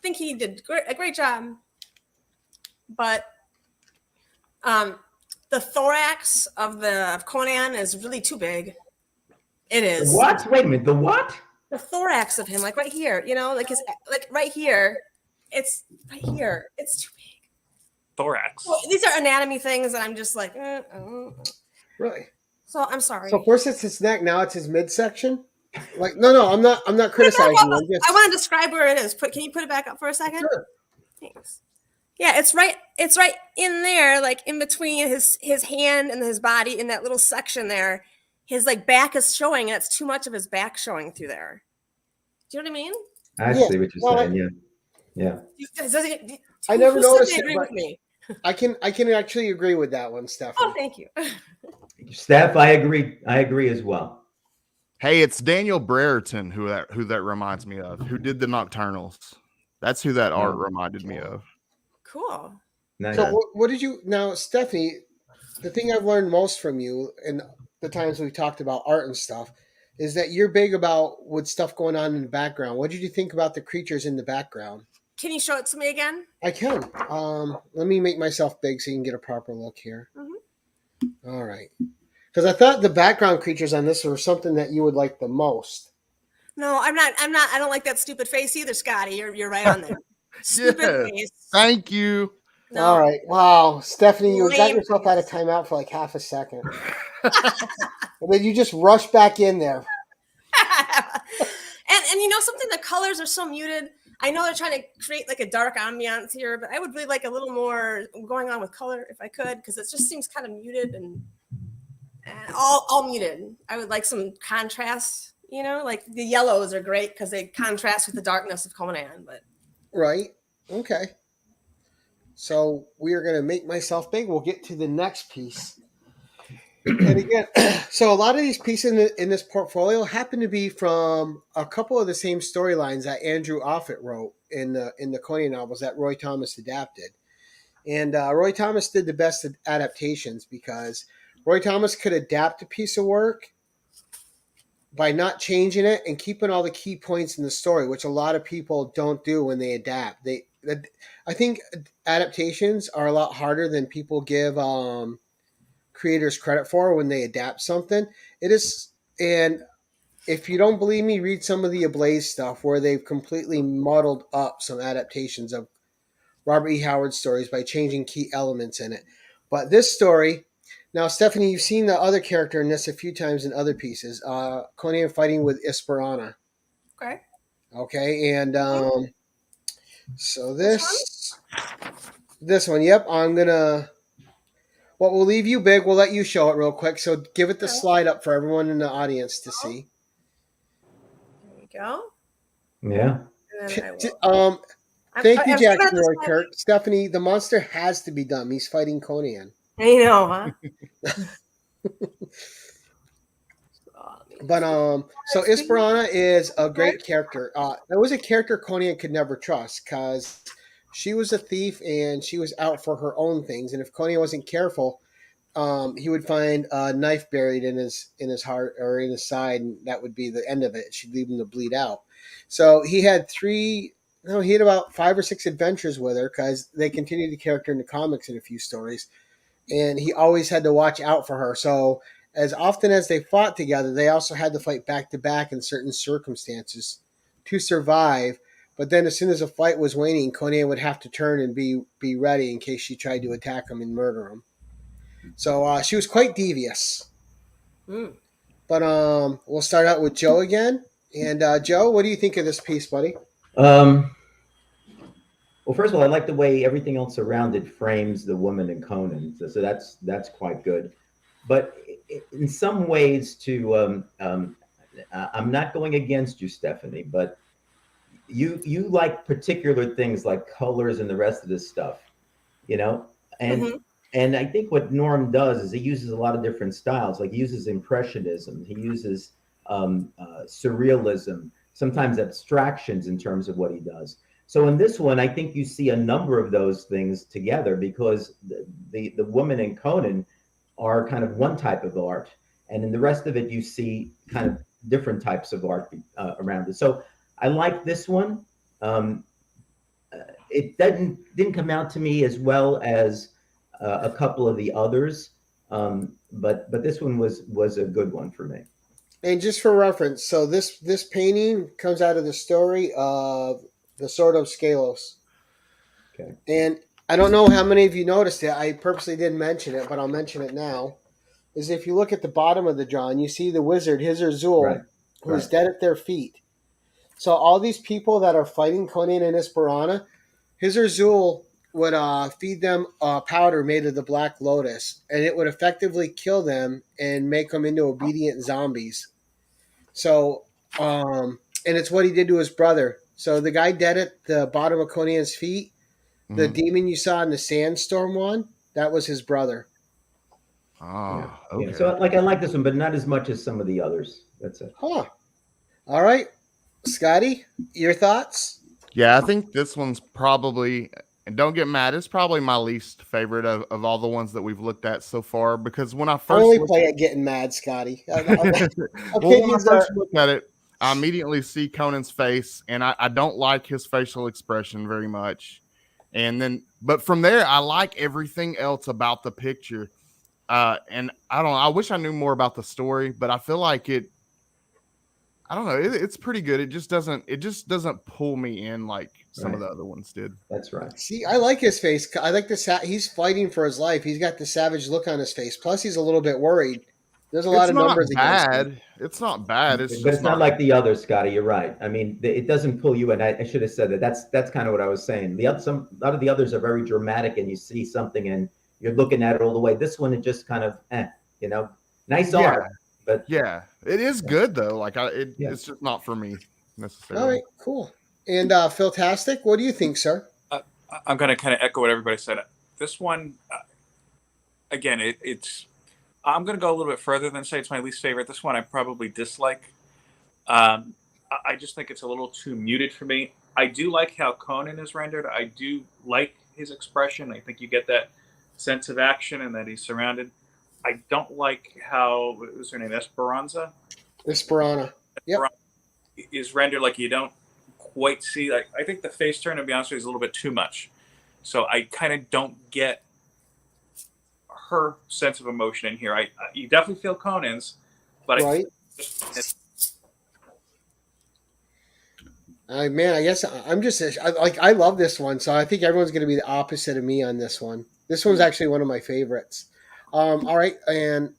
think he did a great job. But the thorax of Conan is really too big. It is. What? Wait a minute. The what? The thorax of him, like right here, like right here. It's right here. It's too big. Thorax. Well, these are anatomy things, and I'm just like, Really? So I'm sorry. So first it's his neck, now it's his midsection. Like, no, I'm not criticizing you. I want to describe where it is. Can you put it back up for a second? Sure. Thanks. Yeah, it's right in there, like in between his hand and his body in that little section there. His like back is showing, and it's too much of his back showing through there. Do you know what I mean? I Yeah. see what you're Well, saying. Yeah. I never noticed it, agree but with me. I can actually agree with that one, Stephanie. Oh, thank you. Steph, I agree. I agree as well. Hey, it's Daniel Brereton who that reminds me of, who did the Nocturnals. That's who that art reminded me of. Cool. Nice. So what did you now, Stephanie? The thing I've learned most from you in the times we've talked about art and stuff is that you're big about with stuff going on in the background. What did you think about the creatures in the background? Can you show it to me again? I can. Let me make myself big so you can get a proper look here. Mm-hmm. All right. Because I thought the background creatures on this were something that you would like the most. No, I'm not. I don't like that stupid face either, Scotty. You're right on there. Stupid face. Thank you. No. All right. Wow. Stephanie, you got Lame yourself out of timeout for like half a second. And then you just rushed back in there. and something, the colors are so muted. I know they're trying to create like a dark ambiance here, but I would really like a little more going on with color if I could, because it just seems kind of muted and all muted. I would like some contrast, like the yellows are great because they contrast with the darkness of Conan, but Right. Okay. So we are going to make myself big. We'll get to the next piece. And again, so a lot of these pieces in this portfolio happen to be from a couple of the same storylines that Andrew Offutt wrote in the Conan novels that Roy Thomas adapted. And Roy Thomas did the best adaptations because Roy Thomas could adapt a piece of work by not changing it and keeping all the key points in the story, which a lot of people don't do when they adapt. I think adaptations are a lot harder than people give creators credit for when they adapt something. It is, and if you don't believe me, read some of the Ablaze stuff where they've completely muddled up some adaptations of Robert E. Howard stories by changing key elements in it. But this story, now Stephanie, you've seen the other character in this a few times in other pieces. Conan fighting with Esperana. okay. Okay, and so this one, yep, I'm gonna. Well, we'll leave you big. We'll let you show it real quick. So give it the slide up for everyone in the audience to see. There you go. Yeah. And then I will. Thank you, I've Jack got this Roy one. Kirk. Stephanie, the monster has to be done. He's fighting Conan. I know, huh? But so Esperana is a great character. That was a character Conan could never trust because she was a thief and she was out for her own things. And if Conan wasn't careful, he would find a knife buried in his heart or in his side, and that would be the end of it. She'd leave him to bleed out. So he had about 5 or 6 adventures with her because they continued the character in the comics in a few stories. And he always had to watch out for her. So as often as they fought together, they also had to fight back to back in certain circumstances to survive. But then as soon as the fight was waning, Conan would have to turn and be ready in case she tried to attack him and murder him. So she was quite devious. But we'll start out with Joe again. And Joe, what do you think of this piece, buddy? Well, first of all, I like the way everything else around it frames the woman in Conan. So that's quite good. But in some ways, I'm not going against you, Stephanie, but you like particular things like colors and the rest of this stuff, and And I think what Norm does is he uses a lot of different styles. Like he uses impressionism, he uses surrealism, sometimes abstractions in terms of what he does. So in this one, I think you see a number of those things together because the woman and Conan are kind of one type of art, and in the rest of it, you see kind of different types of art around it. So I like this one. It didn't come out to me as well as a couple of the others, but this one was a good one for me. And just for reference, so this painting comes out of the story of the Sword of Skelos. Okay. And I don't know how many of you noticed it. I purposely didn't mention it, but I'll mention it now. Is if you look at the bottom of the drawing, you see the wizard Hizar-Zul, Right. who's Right. dead at their feet. So all these people that are fighting Conan and Esperana, Hizar-Zul would feed them powder made of the Black Lotus, and it would effectively kill them and make them into obedient zombies. So, and it's what he did to his brother. So the guy dead at the bottom of Conan's feet, the Mhm. demon you saw in the sandstorm one, that was his brother. Oh, Yeah. okay. So like I like this one, but not as much as some of the others. That's it. Huh. All right. Scotty, your thoughts? Yeah, I think this one's probably, and don't get mad, it's probably my least favorite of all the ones that we've looked at so far. Because when I I first only looked play at getting mad, Scotty. well, when I Opinions first are look at it, I immediately see Conan's face, and I don't like his facial expression very much. And then, but from there, I like everything else about the picture. And I don't know, I wish I knew more about the story, but I feel like I don't know, it's pretty good. It just doesn't pull me in like some of Right. the other ones did. That's right. See, I like his face. I like he's fighting for his life. He's got the savage look on his face. Plus, he's a little bit worried. There's a lot It's of not numbers against him. bad. It's not bad. It's But just it's not like the others, Scotty. You're right. I mean, it doesn't pull you in. I should have said that. That's kind of what I was saying. A lot of the others are very dramatic, and you see something and you're looking at it all the way. This one, it just kind of, nice Yeah. art, but Yeah, it is good though. Like Yeah. it's just not for me necessarily. All right, cool. And Philtastic, what do you think, sir? I'm going to kind of echo what everybody said. This one, again, it's. I'm going to go a little bit further than say it's my least favorite. This one I probably dislike. I just think it's a little too muted for me. I do like how Conan is rendered. I do like his expression. I think you get that sense of action and that he's surrounded. I don't like how, what was her name, Esperanza? Esperana. Yep. Is rendered like you don't quite see. Like, I think the face turn, to be honest with you, is a little bit too much. So I kind of don't get her sense of emotion in here. You definitely feel Conan's, but Right. Man, I guess I'm just I love this one, so I think everyone's going to be the opposite of me on this one. This one's actually one of my favorites. All right, and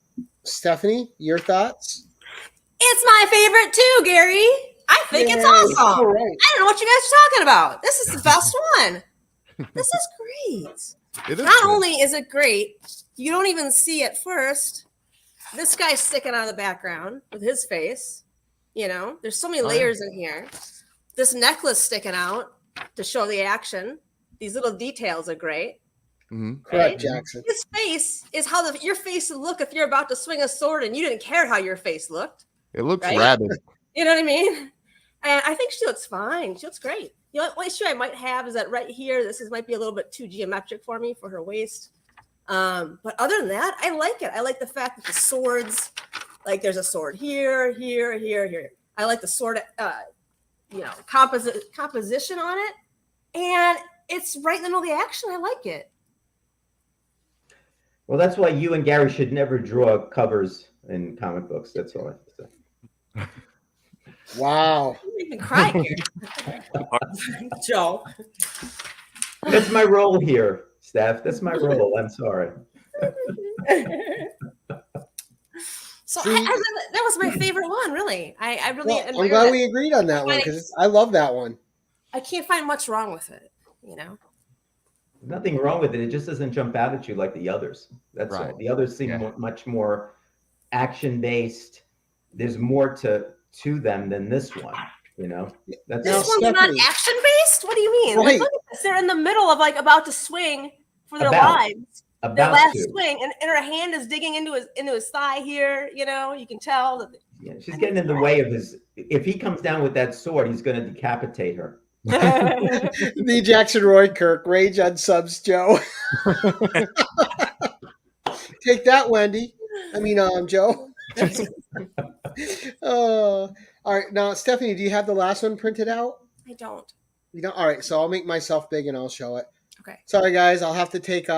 Stephanie, your thoughts? It's my favorite too, Gary. I think it's awesome. All right. I don't know what you guys are talking about. This is the best one. This is great. It is Not good. only is it great, you don't even see at first. This guy's sticking out of the background with his face. There's so many Oh, yeah. layers in here. This necklace sticking out to show the action. These little details are great. Mhm. Correct, Jackson. His face is how your face would look if you're about to swing a sword and you didn't care how your face looked. It looks Right? rabid. You know what I mean? And I think she looks fine. She looks great. The only issue I might have is that right here, might be a little bit too geometric for me for her waist. But other than that, I like it. I like the fact that the swords, like there's a sword here, here, here, here. I like the sword, composition on it. And it's right in the middle of the action. I like it. well, that's why you and Gary should never draw covers in comic books. That's all I have to say. Wow. You make me cry here. Joe. That's my role here, Steph. That's my role. I'm sorry. So See- that was my favorite one, really. I really Well, I'm admire glad that. we agreed on that one because I love that one. I can't find much wrong with it, Nothing wrong with it. It just doesn't jump out at you like the others. That's Right. all. The others seem Yeah. much more action based. There's more to them than this one. That's Now, This one's not Stephanie- action based? What do you mean? Right. Look at this. They're in the middle of about to swing for their About. lives. That About last to. swing, and her hand is digging into his thigh here. You know, you can tell that. Yeah, she's getting in the way of his. If he comes down with that sword, he's going to decapitate her. The Jackson Roy Kirk, rage on subs, Joe. Take that, Wendy. I mean, Joe. All right. Now, Stephanie, do you have the last one printed out? I don't. You don't. All right. So I'll make myself big and I'll show it. Okay. Sorry, guys. I'll have to take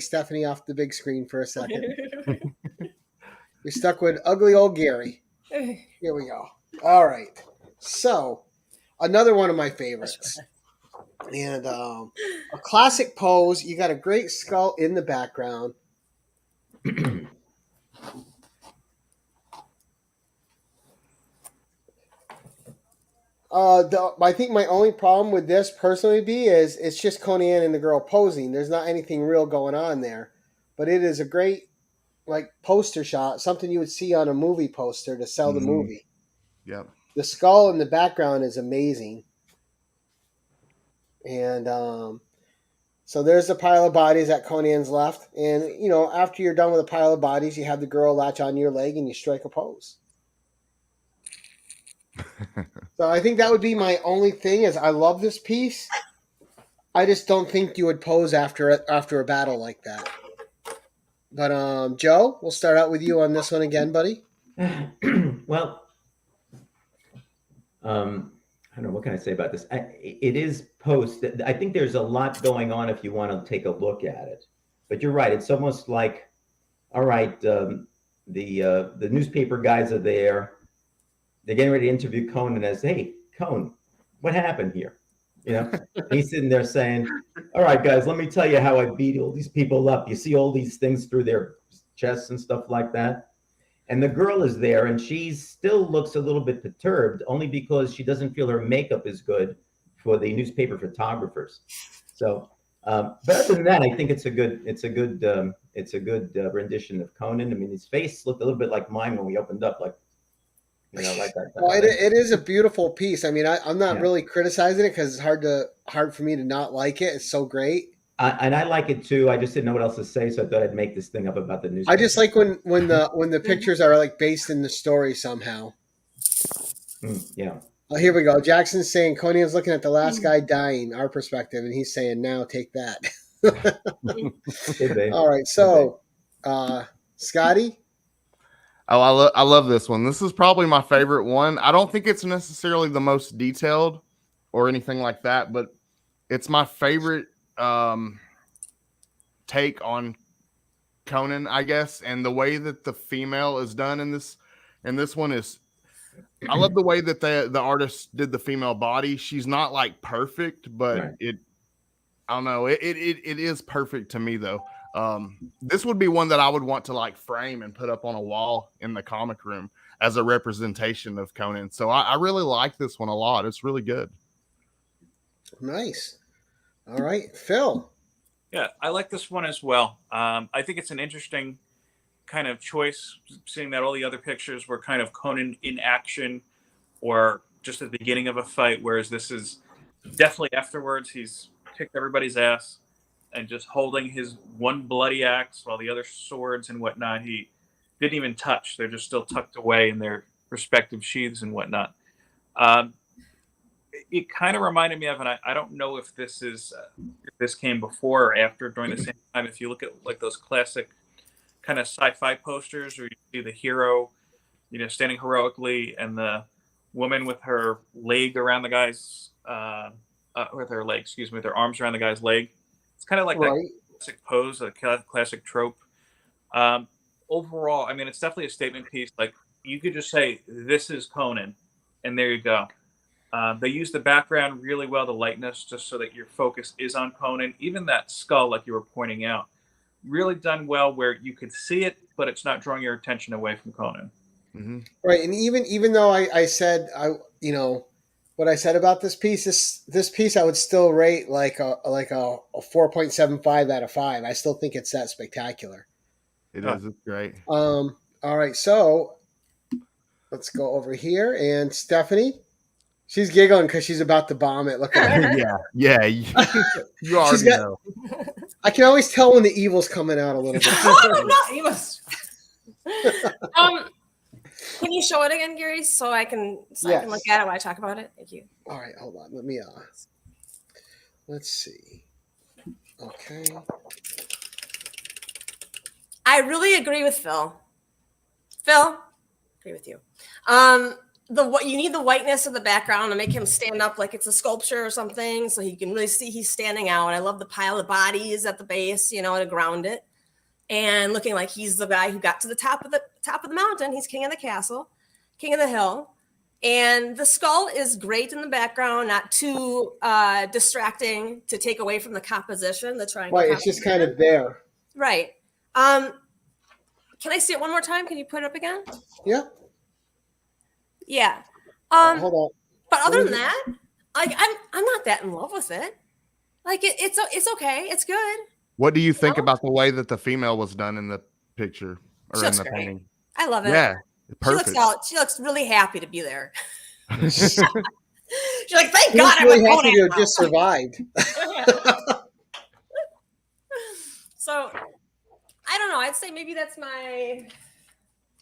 Stephanie off the big screen for a second. You're stuck with ugly old Gary. Here we go. All right. So another one of my favorites. And a classic pose. You got a great skull in the background. I think my only problem with this personally is it's just Conan and the girl posing. There's not anything real going on there, but it is a great poster shot, something you would see on a movie poster to sell the movie. Yep. The skull in the background is amazing, and so there's a pile of bodies at Conan's left, and after you're done with a pile of bodies, you have the girl latch on your leg and you strike a pose. So I think that would be my only thing. Is I love this piece. I just don't think you would pose after a battle like that. But Joe, we'll start out with you on this one again, buddy. Well, I don't know, what can I say about this? It is post. I think there's a lot going on if you want to take a look at it. But you're right. It's almost like, all right, the newspaper guys are there. They're getting ready to interview Conan as, hey, Conan, what happened here? He's sitting there saying, all right, guys, let me tell you how I beat all these people up. You see all these things through their chests and stuff like that. And the girl is there, and she still looks a little bit perturbed, only because she doesn't feel her makeup is good for the newspaper photographers. So, but other than that, I think it's a good rendition of Conan. I mean, his face looked a little bit like mine when we opened up, like that. Well, it is a beautiful piece. I mean, I'm not really criticizing it because it's hard for me to not like it. It's so great. And I like it too. I just didn't know what else to say, so I thought I'd make this thing up about the news. I just like when the pictures are based in the story somehow. Yeah. Oh, here we go. Jackson's saying Conan's looking at the last guy dying, our perspective, and he's saying, "Now take that." All right, so Scotty. Oh, I love this one. This is probably my favorite one. I don't think it's necessarily the most detailed or anything like that, but it's my favorite take on Conan, I guess. And the way that the female is done in this one is, I love the way that the artist did the female body. She's not perfect, but right. I don't know. It is perfect to me though. This would be one that I would want to frame and put up on a wall in the comic room as a representation of Conan. So I really like this one a lot. It's really good. Nice. All right, Phil. Yeah, I like this one as well. I think it's an interesting kind of choice, seeing that all the other pictures were kind of Conan in action or just at the beginning of a fight, whereas this is definitely afterwards. He's kicked everybody's ass and just holding his one bloody axe while the other swords and whatnot he didn't even touch. They're just still tucked away in their respective sheaths and whatnot. It kind of reminded me of, and I don't know if this came before or after during the same time. If you look at those classic kind of sci-fi posters where you see the hero, standing heroically, and the woman with her leg around the guy's, with her arms around the guy's leg. It's kind of like that classic pose, a classic trope. Overall, I mean, it's definitely a statement piece. You could just say, this is Conan, and there you go. They use the background really well, the lightness, just so that your focus is on Conan. Even that skull, like you were pointing out, really done well where you could see it, but it's not drawing your attention away from Conan. Mm-hmm. Right, and even though I said what I said about this piece, this piece I would still rate like a 4.75 out of 5. I still think it's that spectacular. It is. It's great. All right, so let's go over here, and Stephanie, she's giggling because she's about to bomb it. Look at her. Yeah. You already know. I can always tell when the evil's coming out a little bit. Oh, no, you must. Can you show it again, Gary, so I can Yes. look at it while I talk about it? Thank you. All right, hold on. Let me let's see. Okay. I really agree with Phil. Phil, agree with you. You need the whiteness of the background to make him stand up like it's a sculpture or something, so you can really see he's standing out. I love the pile of bodies at the base, to ground it, and looking like he's the guy who got to the top of the mountain. He's king of the castle, king of the hill, and the skull is great in the background, not too distracting to take away from the composition. The triangle. Right, it's just kind of there. Right. Can I see it one more time? Can you put it up again? Yeah. Yeah. Hold on. But other than that, like I'm not that in love with it. Like it's okay. It's good. What do you think about the way that the female was done in the picture or She in looks the great. painting? I love it. Yeah, perfect. She looks really happy to be there. She's like, thank He God was I'm really a happy to Conan have just survived. So I don't know. I'd say maybe that's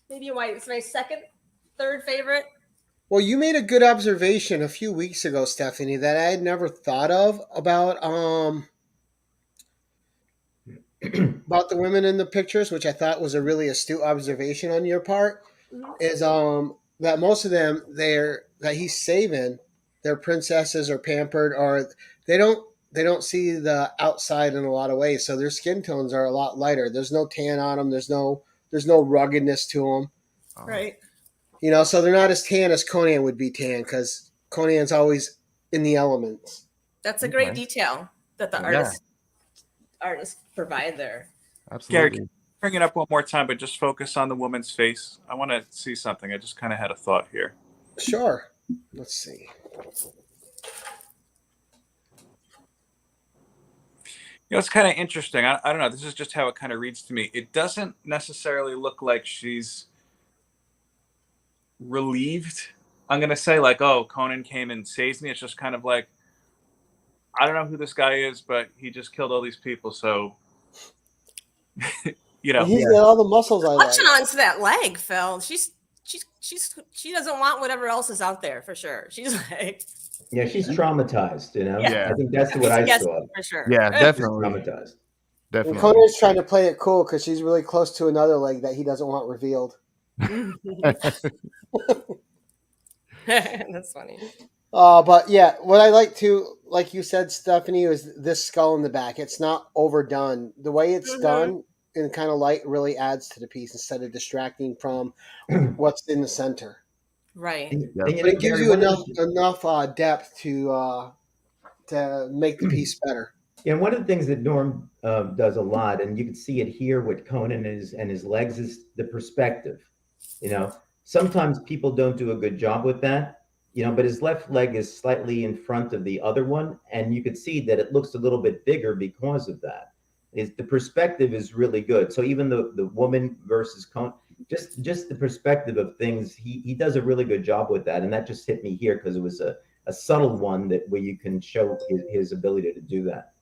it's my second, third favorite. Well, you made a good observation a few weeks ago, Stephanie, that I had never thought of about the women in the pictures, which I thought was a really astute observation on your part. Mhm. Is that most of them that he's saving, their princesses are pampered, or they don't see the outside in a lot of ways, so their skin tones are a lot lighter. There's no tan on them. There's no ruggedness to them. Right. So they're not as tan as Conan would be tan, because Conan's always in the elements. That's a great Okay. detail that the Yeah. artists provide there. Absolutely. Bring it up one more time, but just focus on the woman's face. I want to see something. I just kind of had a thought here. Sure. Let's see. It's kind of interesting. I don't know. This is just how it kind of reads to me. It doesn't necessarily look like she's relieved. I'm going to say like, oh, Conan came and saves me. It's just kind of like, I don't know who this guy is, but he just killed all these people. So, He's got all the muscles I like. Touching onto that leg, Phil. She doesn't want whatever else is out there for sure. She's like, Yeah, she's traumatized. Yeah. I think that's what I yes, saw. for sure. Yeah, She's definitely. traumatized. And Definitely. Conan's trying to play it cool because she's really close to another leg that he doesn't want revealed. That's funny. But yeah, what I like to, like you said, Stephanie, is this skull in the back. It's not overdone. The way it's Mhm. done in kind of light really adds to the piece instead of distracting from what's in the center. Right. And Yeah. But know, it gives Gary, you one of enough depth to make the piece better. And one of the things that Norm does a lot, and you can see it here with Conan and his legs, is the perspective. Sometimes people don't do a good job with that, but his left leg is slightly in front of the other one, and you could see that it looks a little bit bigger because of that. The perspective is really good. So even the woman versus Conan, just the perspective of things, he does a really good job with that, and that just hit me here because it was a subtle one where you can show his ability to do that.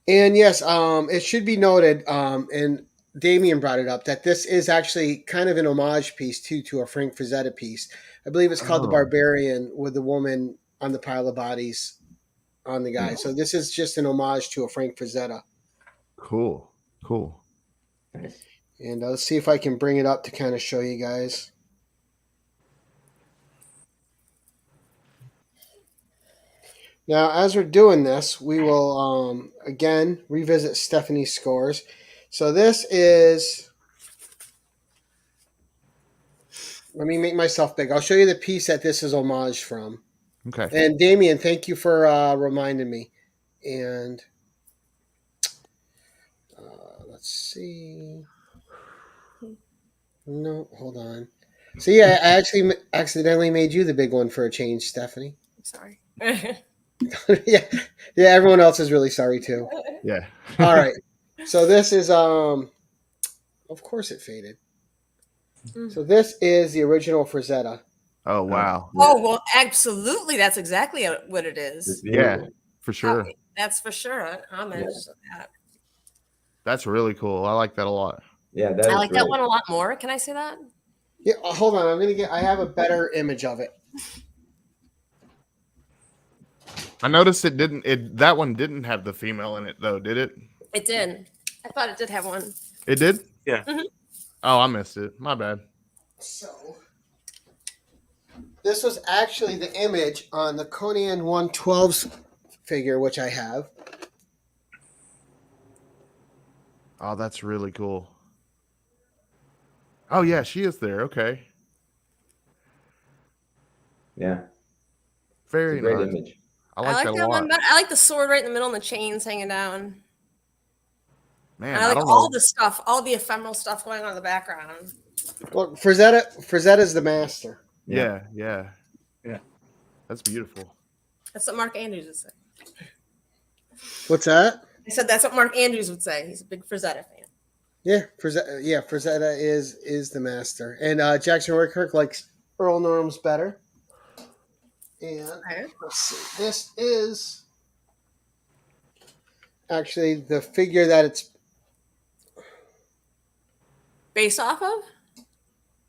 And yes, it should be noted, and Damien brought it up, that this is actually kind of an homage piece to a Frank Frazetta piece. I believe it's called The Oh. Barbarian, with the woman on the pile of bodies on the guy. So this is just an homage to a Frank Frazetta. Cool. Nice. And let's see if I can bring it up to kind of show you guys. Now, as we're doing this, we will again revisit Stephanie's scores. So this is, let me make myself big. I'll show you the piece that this is homage from. Okay. And Damien, thank you for reminding me. And let's see. No, hold on. So yeah, I actually accidentally made you the big one for a change, Stephanie. I'm sorry. yeah, everyone else is really sorry too. Yeah. All right. So this is of course it faded. So this is the original Frazetta. Oh wow. Oh, well, absolutely. That's exactly what it It's is. beautiful. For sure. That's for sure. Homage to that. That's really cool. I like that a lot. Yeah, that I is like great. that one a lot more. Can I say that? Yeah, hold on. I have a better image of it. I noticed that one didn't have the female in it though, did it? It did. I thought it did have one. It did? Yeah. Mhm. Oh, I missed it. My bad. So, this was actually the image on the Conan 112's figure, which I have. Oh, that's really cool. Oh yeah, she is there. Okay. Yeah, it's Very a great nice. image. I like that a that lot. one better. I like the sword right in the middle and the chains hanging down. Man, And I I like don't all know. the stuff, all the ephemeral stuff going on in the background. Look, Frazetta's the master. Yeah, yeah. Yeah. That's beautiful. That's what Mark Andrews would say. What's that? I said that's what Mark Andrews would say. He's a big Frazetta fan. Yeah, Frazetta is the master, and Jackson Roykirk likes Earl Norm's better. And Okay. let's see, this is actually the figure that it's. Based off of?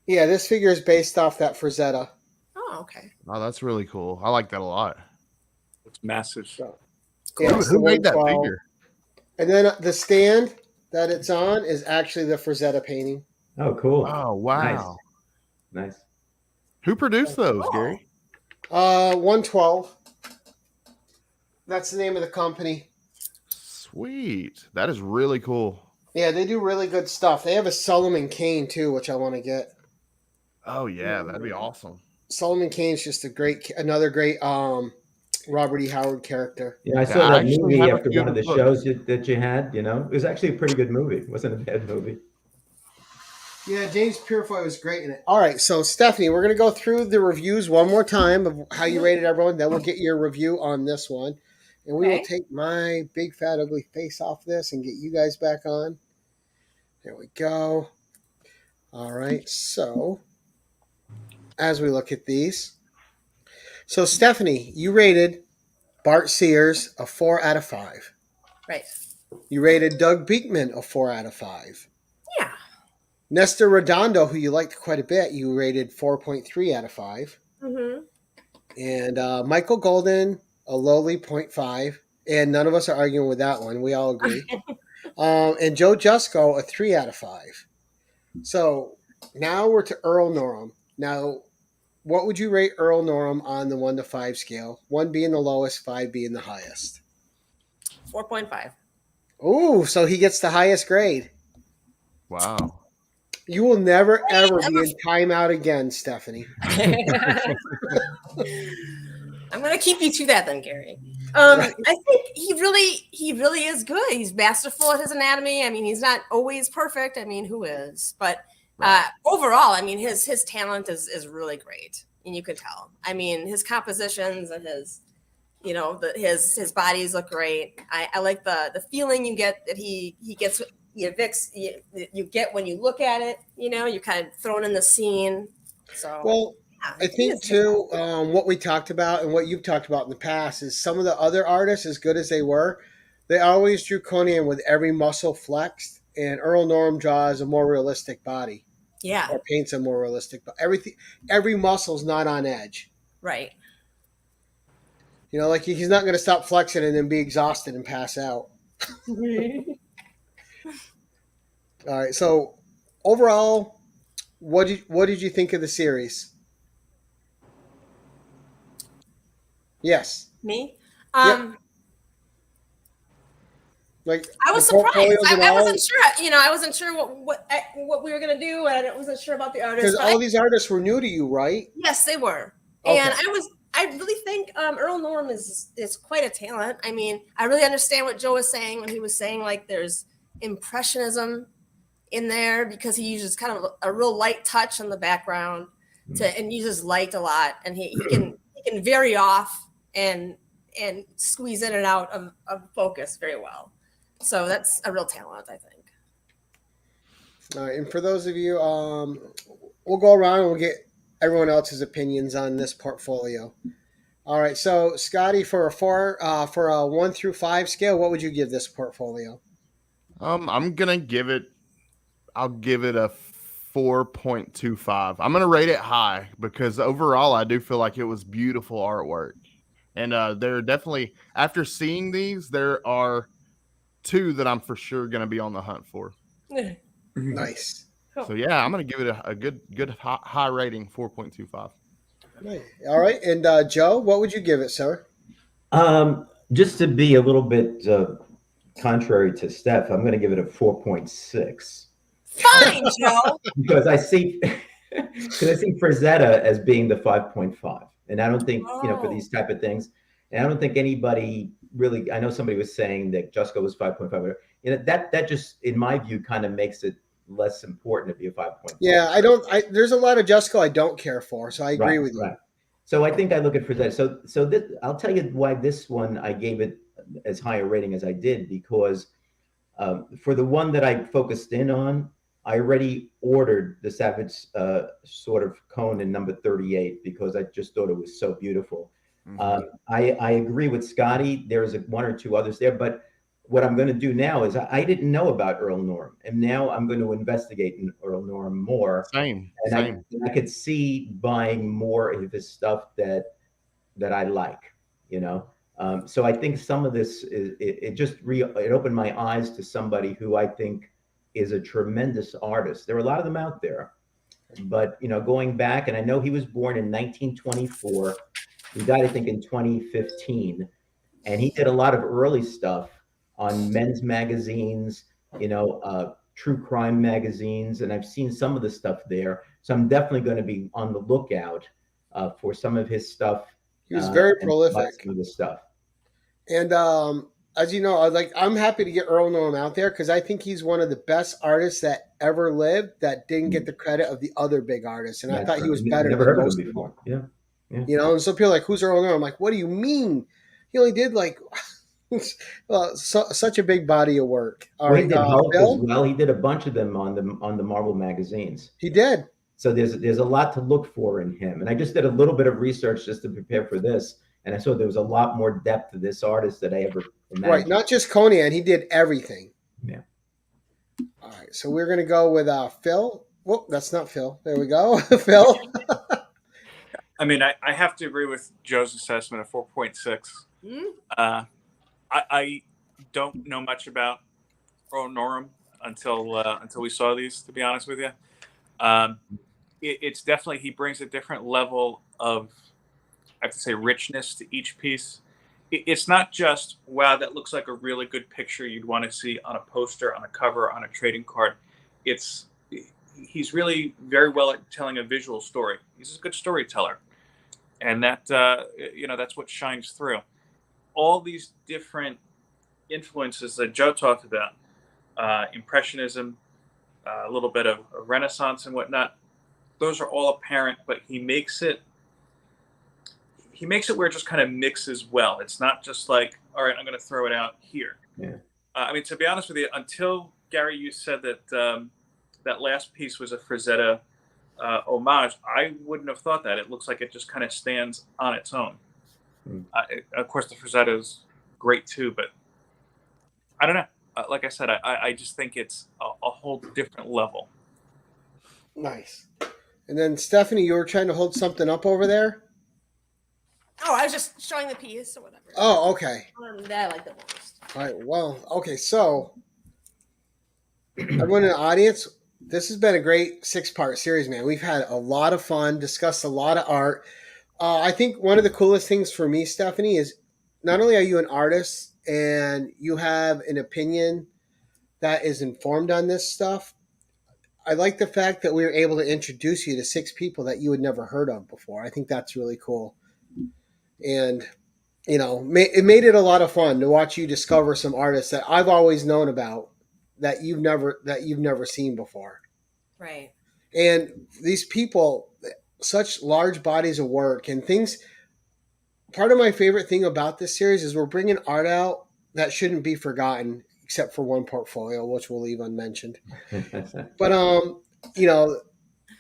Yeah, this figure is based off that Frazetta. Oh, okay. Oh, that's really cool. I like that a lot. It's massive. So, Who, yeah, it's who the made that 112. figure? And then the stand that it's on is actually the Frazetta painting. Oh, cool. Oh, wow. Nice. Who produced those, Oh. Gary? 112. That's the name of the company. Sweet. That is really cool. Yeah, they do really good stuff. They have a Solomon Kane too, which I want to get. Oh yeah, that'd be awesome. Solomon Kane's just another great Robert E. Howard character. Yeah, I Yeah, saw I that actually movie have a after few one of of the the shows that you had. You know, it was actually a pretty good movie. It wasn't a bad movie. Yeah, James Purefoy was great in it. All right, so Stephanie, we're going to go through the reviews one more time of how you rated everyone. Then we'll get your review on this one. And we will Okay. take my big, fat, ugly face off this and get you guys back on. There we go. All right, so as we look at these. So, Stephanie, you rated Bart Sears a 4 out of 5. Right. You rated Doug Beekman a 4 out of 5. Yeah. Nestor Redondo, who you liked quite a bit, you rated 4.3 out of 5. Mm-hmm. And Michael Golden, a lowly 0.5. And none of us are arguing with that one. We all agree. And Joe Jusko, a 3 out of 5. So now we're to Earl Norem. Now, what would you rate Earl Norem on the 1 to 5 scale? 1 being the lowest, 5 being the highest. 4.5. Ooh, so he gets the highest grade. Wow. You will never, ever be in timeout again, Stephanie. I'm gonna keep you to that then, Gary. I think he really is good. He's masterful at his anatomy. I mean, he's not always perfect. I mean, who is? But overall, I mean, his talent is really great, and you can tell. I mean, his compositions and his, you know, his bodies look great. I like the feeling you get that he gets. You get when you look at it. You know, you're kind of thrown in the scene. So Well, yeah, I think too, what we talked about and what you've talked about in the past is some of the other artists, as good as they were, they always drew Conan with every muscle flexed, and Earl Norem draws a more realistic body yeah, or paints a more realistic. But every muscle's not on edge. right. You know, like he's not going to stop flexing and then be exhausted and pass out. All right. So overall, what did you think of the series? Yes. Me? Like I was the surprised. portfolios and I all- wasn't sure. You know, I wasn't sure what we were gonna do, and I wasn't sure about the artists. Because but all these artists were new to you, right? yes, they were, Okay. and I really think Earl Norem is quite a talent. I mean, I really understand what Joe was saying when he was saying like there's impressionism in there because he uses kind of a real light touch on the background and uses light a lot, and he can vary off and squeeze in and out of focus very well. So that's a real talent, I think. All right, and for those of you, we'll go around and we'll get everyone else's opinions on this portfolio. All right, so Scotty, for a 1 through 5 scale, what would you give this portfolio? I'm gonna give it. I'll give it a 4.25. I'm gonna rate it high because overall, I do feel like it was beautiful artwork, and there are definitely after seeing these, there are two that I'm for sure gonna be on the hunt for. Nice. So yeah, I'm gonna give it a good high rating, 4.25. Nice. All right. And Joe, what would you give it, sir? Just to be a little bit contrary to Steph, I'm going to give it a 4.6 Fine, Joe. because I see Frazetta as being the 5.5, and I don't think for Oh. these type of things, and I don't think anybody really. I know somebody was saying that Jusko was 5.5. That just in my view kind of makes it less important to be a 5.5. Yeah, there's a lot of Jessica I don't care for, so I agree with you. Right. So I think I look at Frazetta. So this, I'll tell you why this one I gave it as high a rating as I did, because for the one that I focused in on, I already ordered the Savage sort of cone in number 38 because I just thought it was so beautiful. Mhm. I agree with Scotty. There's one or two others there, but what I'm going to do now is I didn't know about Earl Norem, and now I'm going to investigate Earl Norem more. Same. And I could see buying more of his stuff that I like, So I think some of this it opened my eyes to somebody who I think is a tremendous artist. There are a lot of them out there, but going back, and I know he was born in 1924. He died, I think, in 2015, and he did a lot of early stuff on men's magazines, true crime magazines, and I've seen some of the stuff there. So I'm definitely going to be on the lookout for some of his stuff. He was very and prolific. some of the stuff. And as you know, I'm happy to get Earl Norem out there because I think he's one of the best artists that ever lived that didn't get the credit of the other big artists. And I thought he was better Never than heard of most him before. Yeah. And some people are like, who's Earl Norem? I'm like, what do you mean? He only did like such a big body of work. All right, He did Hulk as Bill? well. He did a bunch of them on the Marvel magazines. He did. So there's a lot to look for in him. And I just did a little bit of research just to prepare for this, and I saw there was a lot more depth to this artist that I ever imagined. Right, not just Conan. He did everything. Yeah. All right, so we're gonna go with Phil. Whoop, that's not Phil. There we go, Phil. I mean, I have to agree with Joe's assessment of 4.6. Hmm? I don't know much about Earl Norem until we saw these, to be honest with you. It's definitely, he brings a different level of, I have to say, richness to each piece. It's not just, wow, that looks like a really good picture you'd want to see on a poster, on a cover, on a trading card. He's really very well at telling a visual story. He's a good storyteller. And that, that's what shines through. All these different influences that Joe talked about, Impressionism, a little bit of Renaissance and whatnot, those are all apparent, but he makes it where it just kind of mixes well. It's not just like, all right, I'm going to throw it out here. Yeah. I mean, to be honest with you, until Gary, you said that that last piece was a Frazetta homage, I wouldn't have thought that. It looks like it just kind of stands on its own. Of course, the Frazetta is great too, but I don't know. Like I said, I just think it's a whole different level. Nice. And then Stephanie, you were trying to hold something up over there? Oh, I was just showing the piece or whatever. Oh, okay. That I like the most. All right. Well, okay. So, everyone in the audience, this has been a great 6-part series, man. We've had a lot of fun, discussed a lot of art. I think one of the coolest things for me, Stephanie, is not only are you an artist and you have an opinion that is informed on this stuff, I like the fact that we were able to introduce you to 6 people that you had never heard of before. I think that's really cool. And, it made it a lot of fun to watch you discover some artists that I've always known about that you've never seen before. Right. And these people, such large bodies of work and things. Part of my favorite thing about this series is we're bringing art out that shouldn't be forgotten, except for one portfolio, which we'll leave unmentioned. But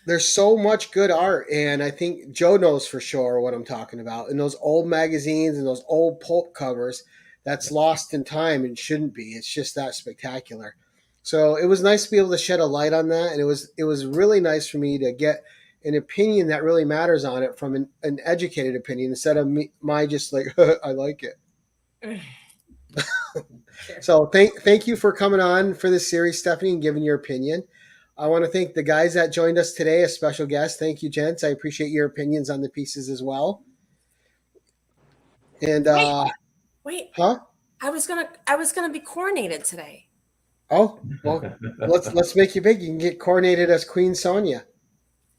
there's so much good art, and I think Joe knows for sure what I'm talking about. And those old magazines and those old pulp covers, that's lost in time and shouldn't be. It's just that spectacular. So it was nice to be able to shed a light on that, and it was really nice for me to get an opinion that really matters on it from an educated opinion instead of my just like I like it. So thank you for coming on for this series, Stephanie, and giving your opinion. I want to thank the guys that joined us today, a special guest. Thank you, gents. I appreciate your opinions on the pieces as well. And Wait. huh? I was gonna be coronated today. Oh, well, let's make you big. You can get coronated as Queen Sonia.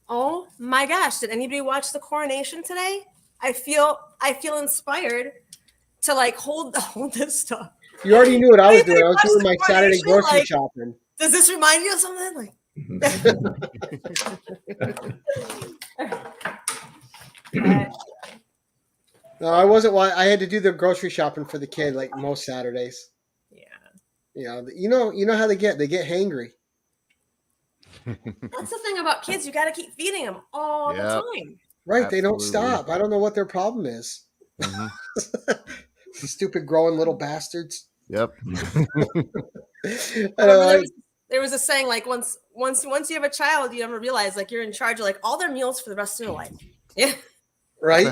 Oh my gosh! Did anybody watch the coronation today? I feel inspired to like hold this stuff. You already knew what I was doing. I was Watch doing the my Saturday coronation, grocery like- shopping. Does this remind you of something? Like, No, I wasn't. I had to do the grocery shopping for the kid, like most Saturdays. yeah. You know how they get. They get hangry. That's the thing about kids. You got to keep feeding them all the time. Right? They don't Absolutely. stop. I don't know what their problem is. Mhm. Stupid growing little bastards. Yep. There was a saying like once you have a child, you never realize like you're in charge of like all their meals for the rest of your life. Yeah. Right?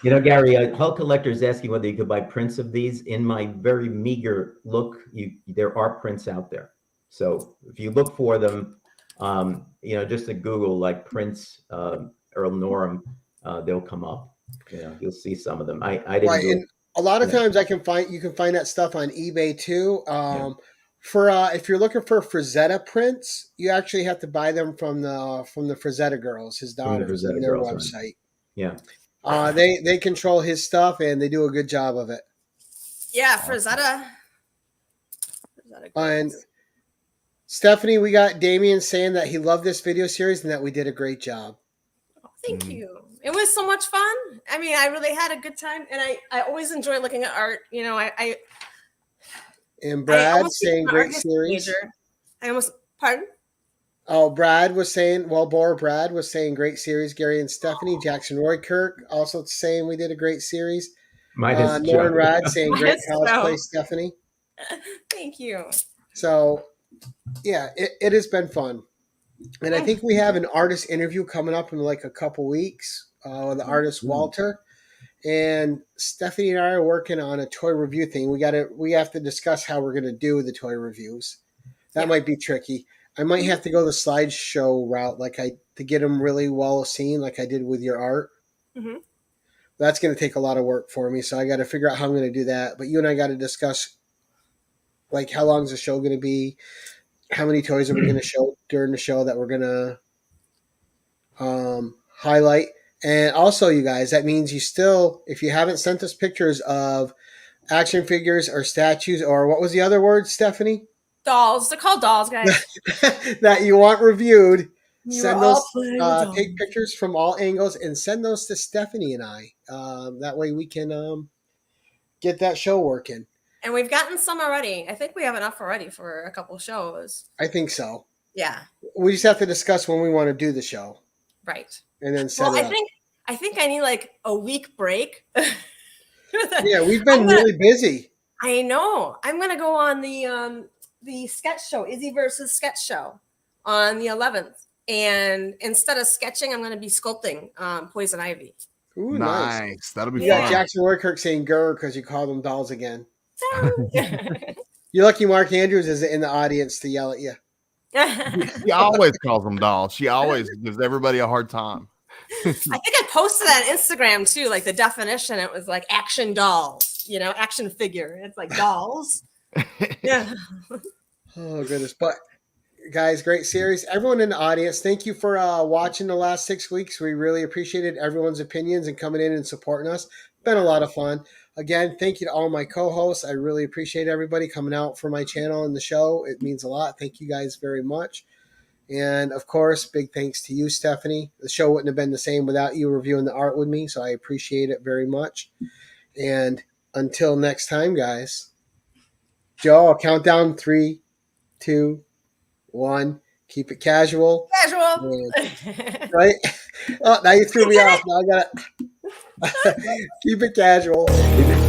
You know, Gary, Hull Collector is asking whether you could buy prints of these. In my very meager look, there are prints out there. So if you look for them, just to Google like prints, Earl Norem, they'll come up. You'll see some of them. I didn't Right. do And a lot of Yeah. times you can find that stuff on eBay too. For if you're looking for Frazetta prints, you actually have to buy them from the Frazetta girls, his From the daughters, Frazetta on their girls, right. website. Yeah. They control his stuff and they do a good job of it. Yeah, Frazetta. And Stephanie, we got Damien saying that he loved this video series and that we did a great job. Thank you. It was so much fun. I mean, I really had a good time, and I always enjoy looking at art. You know, And Brad almost saying became an art great history series. major. Pardon? Oh, Brad was saying great series. Gary and Stephanie, Jackson Roy Kirk also saying we did a great series. Minus Norman Joe. Rad saying great Minus Joe. cosplay, Stephanie. Thank you. So, yeah, it has been fun. And I think we have an artist interview coming up in like a couple weeks with the artist Walter. And Stephanie and I are working on a toy review thing. We have to discuss how we're going to do the toy reviews. That might be tricky. I might have to go the slideshow route, to get them really well seen, like I did with your art. Mm-hmm. That's going to take a lot of work for me, so I got to figure out how I'm going to do that. But you and I got to discuss, like, how long is the show going to be? How many toys are we going to show during the show that we're going to highlight? And also, you guys, that means if you haven't sent us pictures of action figures or statues, or what was the other word, Stephanie? Dolls. They're called dolls, guys. That you want reviewed, send all those, playing with dolls. take pictures from all angles and send those to Stephanie and I. That way we can get that show working. And we've gotten some already. I think we have enough already for a couple shows. I think so. Yeah. We just have to discuss when we want to do the show Right. and then set Well, it up. I think I need like a week break. Yeah, we've been really busy. I know. I'm gonna go on the sketch show, Izzy versus Sketch Show, on the 11th, and instead of sketching, I'm gonna be sculpting Poison Ivy. Ooh, Nice. That'll be You got fun. Jackson Roykirk saying "grr" because you called them dolls again. You're lucky Mark Andrews is in the audience to yell at you. She always calls them dolls. She always gives everybody a hard time. I think I posted that on Instagram too, like the definition. It was like action dolls, action figure. It's like dolls. Yeah. Oh goodness! But guys, great series. Everyone in the audience, thank you for watching the last 6 weeks. We really appreciated everyone's opinions and coming in and supporting us. Been a lot of fun. Again, thank you to all my co-hosts. I really appreciate everybody coming out for my channel and the show. It means a lot. Thank you guys very much. And of course, big thanks to you, Stephanie. The show wouldn't have been the same without you reviewing the art with me, so I appreciate it very much. And until next time, guys, Joe, I'll count down 3, 2, 1. Keep it casual. Casual. Right? Oh, now you threw me off. Now I got to keep it casual. Keep it